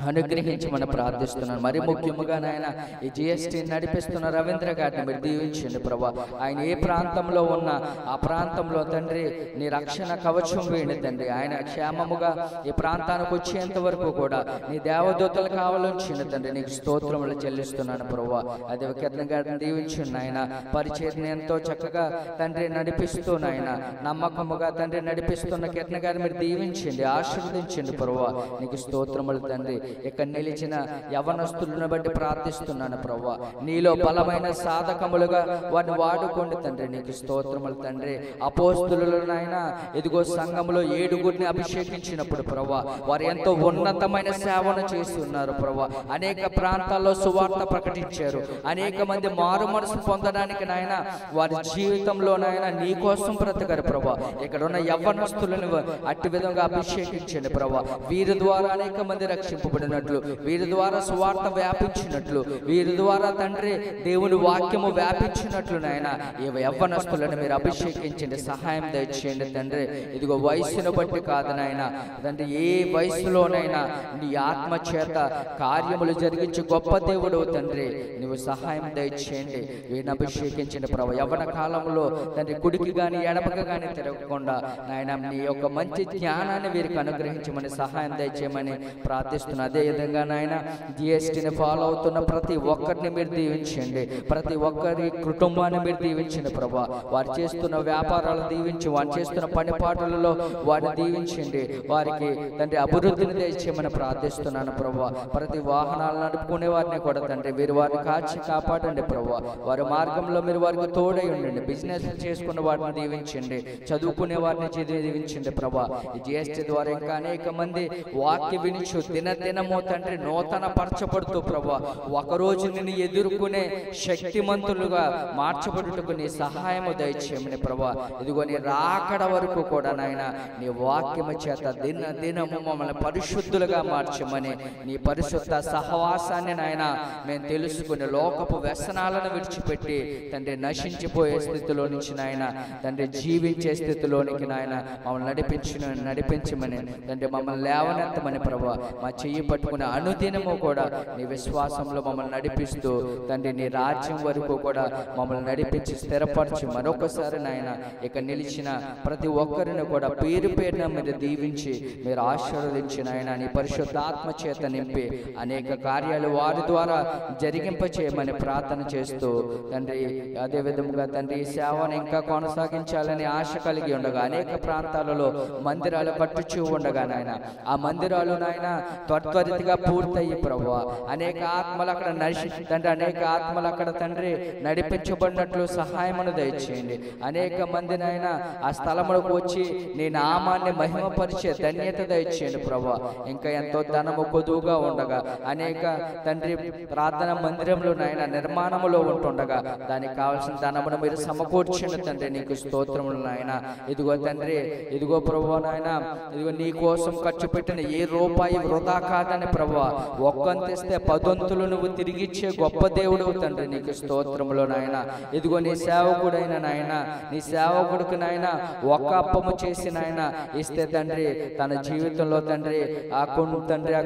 అనుగ్రహించమని ప్రార్థిస్తున్నాను. మరి ముఖ్యముగా నాయన ఈ GST నడిపిస్తున్న రవీంద్ర గారిని మీరు దీవించండి ప్రభా. ఆయన ఏ ప్రాంతంలో ఉన్నా ఆ ప్రాంతంలో తండ్రి నీ రక్షణ కవచం వేయండి తండ్రి. ఆయన క్షేమముగా ఈ ప్రాంతానికి వచ్చేంత వరకు కూడా నీ దేవదూతలు కావాలంచింది తండ్రి. నీకు స్తోత్రములు చెల్లిస్తున్నాను ప్రభా. అదే కిరణ్ గారిని దీవించండి ఆయన. పరిచర్ని ఎంతో చక్కగా తండ్రి నడిపిస్తూ నాయన నమ్మకముగా తండ్రి నడిపిస్తున్న కిరణ్ గారిని మీరు దీవించండి, ఆశీర్వదించండి ప్రభా. నీకు స్తోత్రములు తండ్రి. ఇక్కడ నిలిచిన యవనస్తులను బట్టి ప్రార్థిస్తున్నాను ప్రభా. నీలో బలమైన సాధకములుగా వారిని వాడుకోండి తండ్రి. నీకు స్తోత్రములు తండ్రి. అపోస్తులైనా ఇదిగో సంఘములో 7 అభిషేకించినప్పుడు ప్రభా వారు ఎంతో ఉన్నతమైన సేవను చేసి ఉన్నారు ప్రభా. అనేక ప్రాంతాల్లో సువార్త ప్రకటించారు. అనేక మంది మారు మనసు పొందడానికి నాయన వారి జీవితంలో నాయన నీ కోసం బ్రతకరు ప్రభా. ఇక్కడ ఉన్న యవ్వనస్తులను అట్టి విధంగా అభిషేకించండి ప్రభా. వీరి ద్వారా అనేక మంది రక్షింపబడినట్లు, వీరి ద్వారా సువార్త వ్యాపించినట్లు, వీరి ద్వారా తండ్రి దేవుని వాక్యము వ్యాపించినట్లు నాయన ఈ యవ్వనస్తులను మీరు అభిషేకించండి, సహాయం దయచేయండి తండ్రి. ఇదిగో వయస్సును బట్టి కాదు నాయన తండ్రి, ఏ వయసులోనైనా నీ ఆత్మ చేత కార్యములు జరిగించి గొప్ప దేవుడు తండ్రి నువ్వు సహాయం దయచేయండి. వీరిని అభిషేకించండి ప్రభు. యవ్వన కాలంలో తండ్రి కుడికి కానీ ఎడపకి కానీ తిరగకుండా నాయన నీ యొక్క మంచి జ్ఞానాన్ని వీరికి అనుగ్రహించమని సహాయం దయచేయమని ప్రార్థిస్తున్నా. అదే విధంగా నాయన GSTని ఫాలో అవుతున్న ప్రతి ఒక్కరిని మీరు దీవించండి, ప్రతి ఒక్కరి కుటుంబాన్ని మీరు దీవించండి ప్రభా. వారు చేస్తున్న వ్యాపారాలు దీవించి, వారు చేస్తున్న పనిపాటలలో వారిని దీవించండి, వారికి తండ్రి అభివృద్ధిని తెచ్చేయమని ప్రార్థిస్తున్నాను ప్రభా. ప్రతి వాహనాలు నడుపుకునే వారిని కూడా తండ్రి మీరు వారిని కాచి కాపాడండి ప్రభా. వారి మార్గంలో మీరు వారికి తోడై ఉండండి. బిజినెస్ చేసుకున్న వారిని దీవించండి, చదువుకునే వారిని దీవించండి ప్రభా. ఈ GST ద్వారా ఇంకా అనేక మంది వాక్య వినిచు దినదినము తండ్రి నూతన పరచబడుతూ ప్రభా ఒకరోజు నిన్ను ఎదుర్కొనే శక్తిమంతులుగా మార్చబడుటకు నీ సహాయము దయచేయమని ప్రభా. ఇదిగో నీ రాకడ వరకు కూడా నాయన నీ వాక్యము చేత దినము మమ్మల్ని పరిశుద్ధులుగా మార్చమని నీ పరిశుద్ధ సహవాసాన్ని నాయన మేము తెలుసుకుని లోకపు వ్యసనాలను విడిచిపెట్టి తండ్రి నశించిపోయే స్థితిలో నుంచి నాయన తండ్రి జీవించే స్థితిలోనికి నాయన మమ్మల్ని నడిపించమని తండ్రి మమ్మల్ని లేవనెత్తమని ప్రభా. మా చెయ్యి పట్టుకునే అనుదినము కూడా నీ విశ్వాసంలో మమ్మల్ని నడిపిస్తూ తండ్రి నీ రాజ్యం వరకు కూడా మమ్మల్ని నడిపించి స్థిరపరచి మరొకసారి నాయన ఇక నిలిచిన ప్రతి ఒక్కరిని కూడా పేరు పేరున మీరు దీవించి మీరు ఆశీర్వదించిన ఆయన నీ పరిశుద్ధాత్మ చేత నింపి అనేక కార్యాలు వారి ద్వారా జరిగింపచేయమని ప్రార్థన చేస్తూ తండ్రి అదే విధంగా తండ్రి ఈ సేవను ఇంకా కొనసాగించాలని ఆశ కలిగి ఉండగా అనేక ప్రాంతాలలో మందిరాలు కట్టుచూ ఉండగా నాయన ఆ మందిరాలు నాయన త్వరితగా పూర్తయ్యి ప్రభువా అనేక ఆత్మలు అక్కడ తండ్రి అనేక ఆత్మలు అక్కడ తండ్రి నడిపించబడినట్లు సహాయమును దయచేయండి. అనేక మంది నాయన ఆ స్థలములకు వచ్చి నీ నామాన్ని మహిమపరిచే ధన్యత దయచేయండి ప్రభువా. ఇంకా ఎంతో ధనము కొదువుగా ఉండగా అనేక తండ్రి ప్రార్థన మందిరంలో నాయన నిర్మాణములో ఉంటుండగా దానికి కావాల్సిన ధనమును మీరు సమకూర్చండి తండ్రి. నీకు స్తోత్రములు నాయన. ఇదిగో తండ్రి ఇదిగో ప్రభువా నాయన ఇదిగో నీ కోసం ఖర్చు పెట్టిన ఏ రూపాయి వృధా కాదని ప్రభువా. ఒక్కంతిస్తే 10 నువ్వు తిరిగిచ్చే గొప్ప దేవుడు తండ్రి. నీకు స్తోత్రములు నాయన. ఇదిగో నీ సేవకుడైన నాయన నీ సేవకుడికి నాయన ఒక్క అప్పము చేసి నాయన ఇస్తే తండ్రి తన జీవితంలో తండ్రి ఆ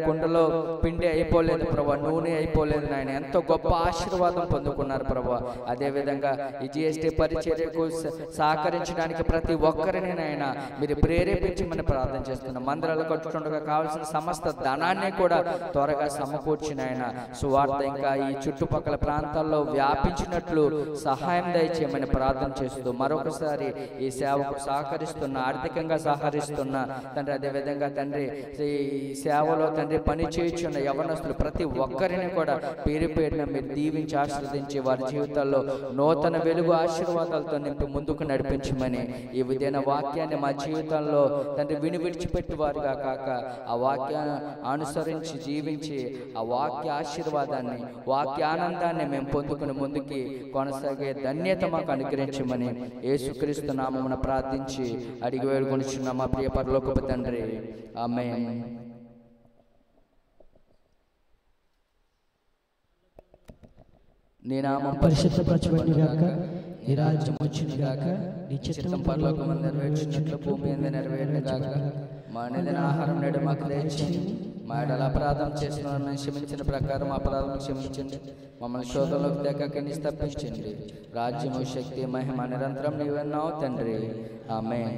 కుండలో పిండి అయిపోలేదు ప్రభా, నూనె అయిపోలేదు నాయన. ఎంతో గొప్ప ఆశీర్వాదం పొందుకున్నారు ప్రభా. అదేవిధంగా ఈ GST పరిచర్యకు సహకరించడానికి ప్రతి ఒక్కరిని నాయన మీరు ప్రేరేపించమని ప్రార్థన చేస్తున్నాం. మందిరాలు కట్టుకుండగా కావాల్సిన సమస్త ధనాన్ని జ్ఞానాన్ని కూడా త్వరగా సమకూర్చిన ఆయన సువార్త ఇంకా ఈ చుట్టుపక్కల ప్రాంతాల్లో వ్యాపించినట్లు సహాయం దయచేయమని ప్రార్థన చేస్తూ మరొకసారి ఈ సేవకు సహకరిస్తున్న, ఆర్థికంగా సహకరిస్తున్న తండ్రి, అదేవిధంగా తండ్రి ఈ సేవలో తండ్రి పని చేయుచున్న యవనస్తులు ప్రతి ఒక్కరిని కూడా పేరు పేరున మీరు దీవించి ఆశీర్వదించి వారి జీవితాల్లో నూతన వెలుగు ఆశీర్వాదాలతో నింపి ముందుకు నడిపించమని, ఈ విధమైన వాక్యాన్ని మా జీవితంలో తండ్రి విడిచిపెట్టి వారుగా కాక ఆ వాక్యాన్ని అనుసరించి జీవించి ఆ వాక్య ఆశీర్వాదాన్ని, వాక్య ఆనందాన్ని మేము పొందుకుని ముందుకి కొనసాగే ధన్యత మాకు అనుగ్రహించమని యేసుక్రీస్తు నామమున ప్రార్థించి అడిగి వేడుకొనుచున్న మా ప్రియ పరలోకపు తండ్రి, ఆమేన్. నీ నామం పరిశుద్ధపరచబడును గాక, నీ రాజ్యం వచ్చును గాక, నీ చిత్తం పరలోకమందు నెరవేర్చినట్లు భూమి మీద నెరవేరును గాక. మా అనుదిన ఆహారం నేడు మాకు దయచేయండి. మా ఎడల అపరాధం చేసిన వారిని క్షమించిన ప్రకారం అపరాధం క్షమించండి. మమ్మల్ని శోధనలోకి తెగక తప్పించండి. రాజ్యము, శక్తి, మహిమ నిరంతరం నీవన్నావు తండ్రి, ఆమేన్.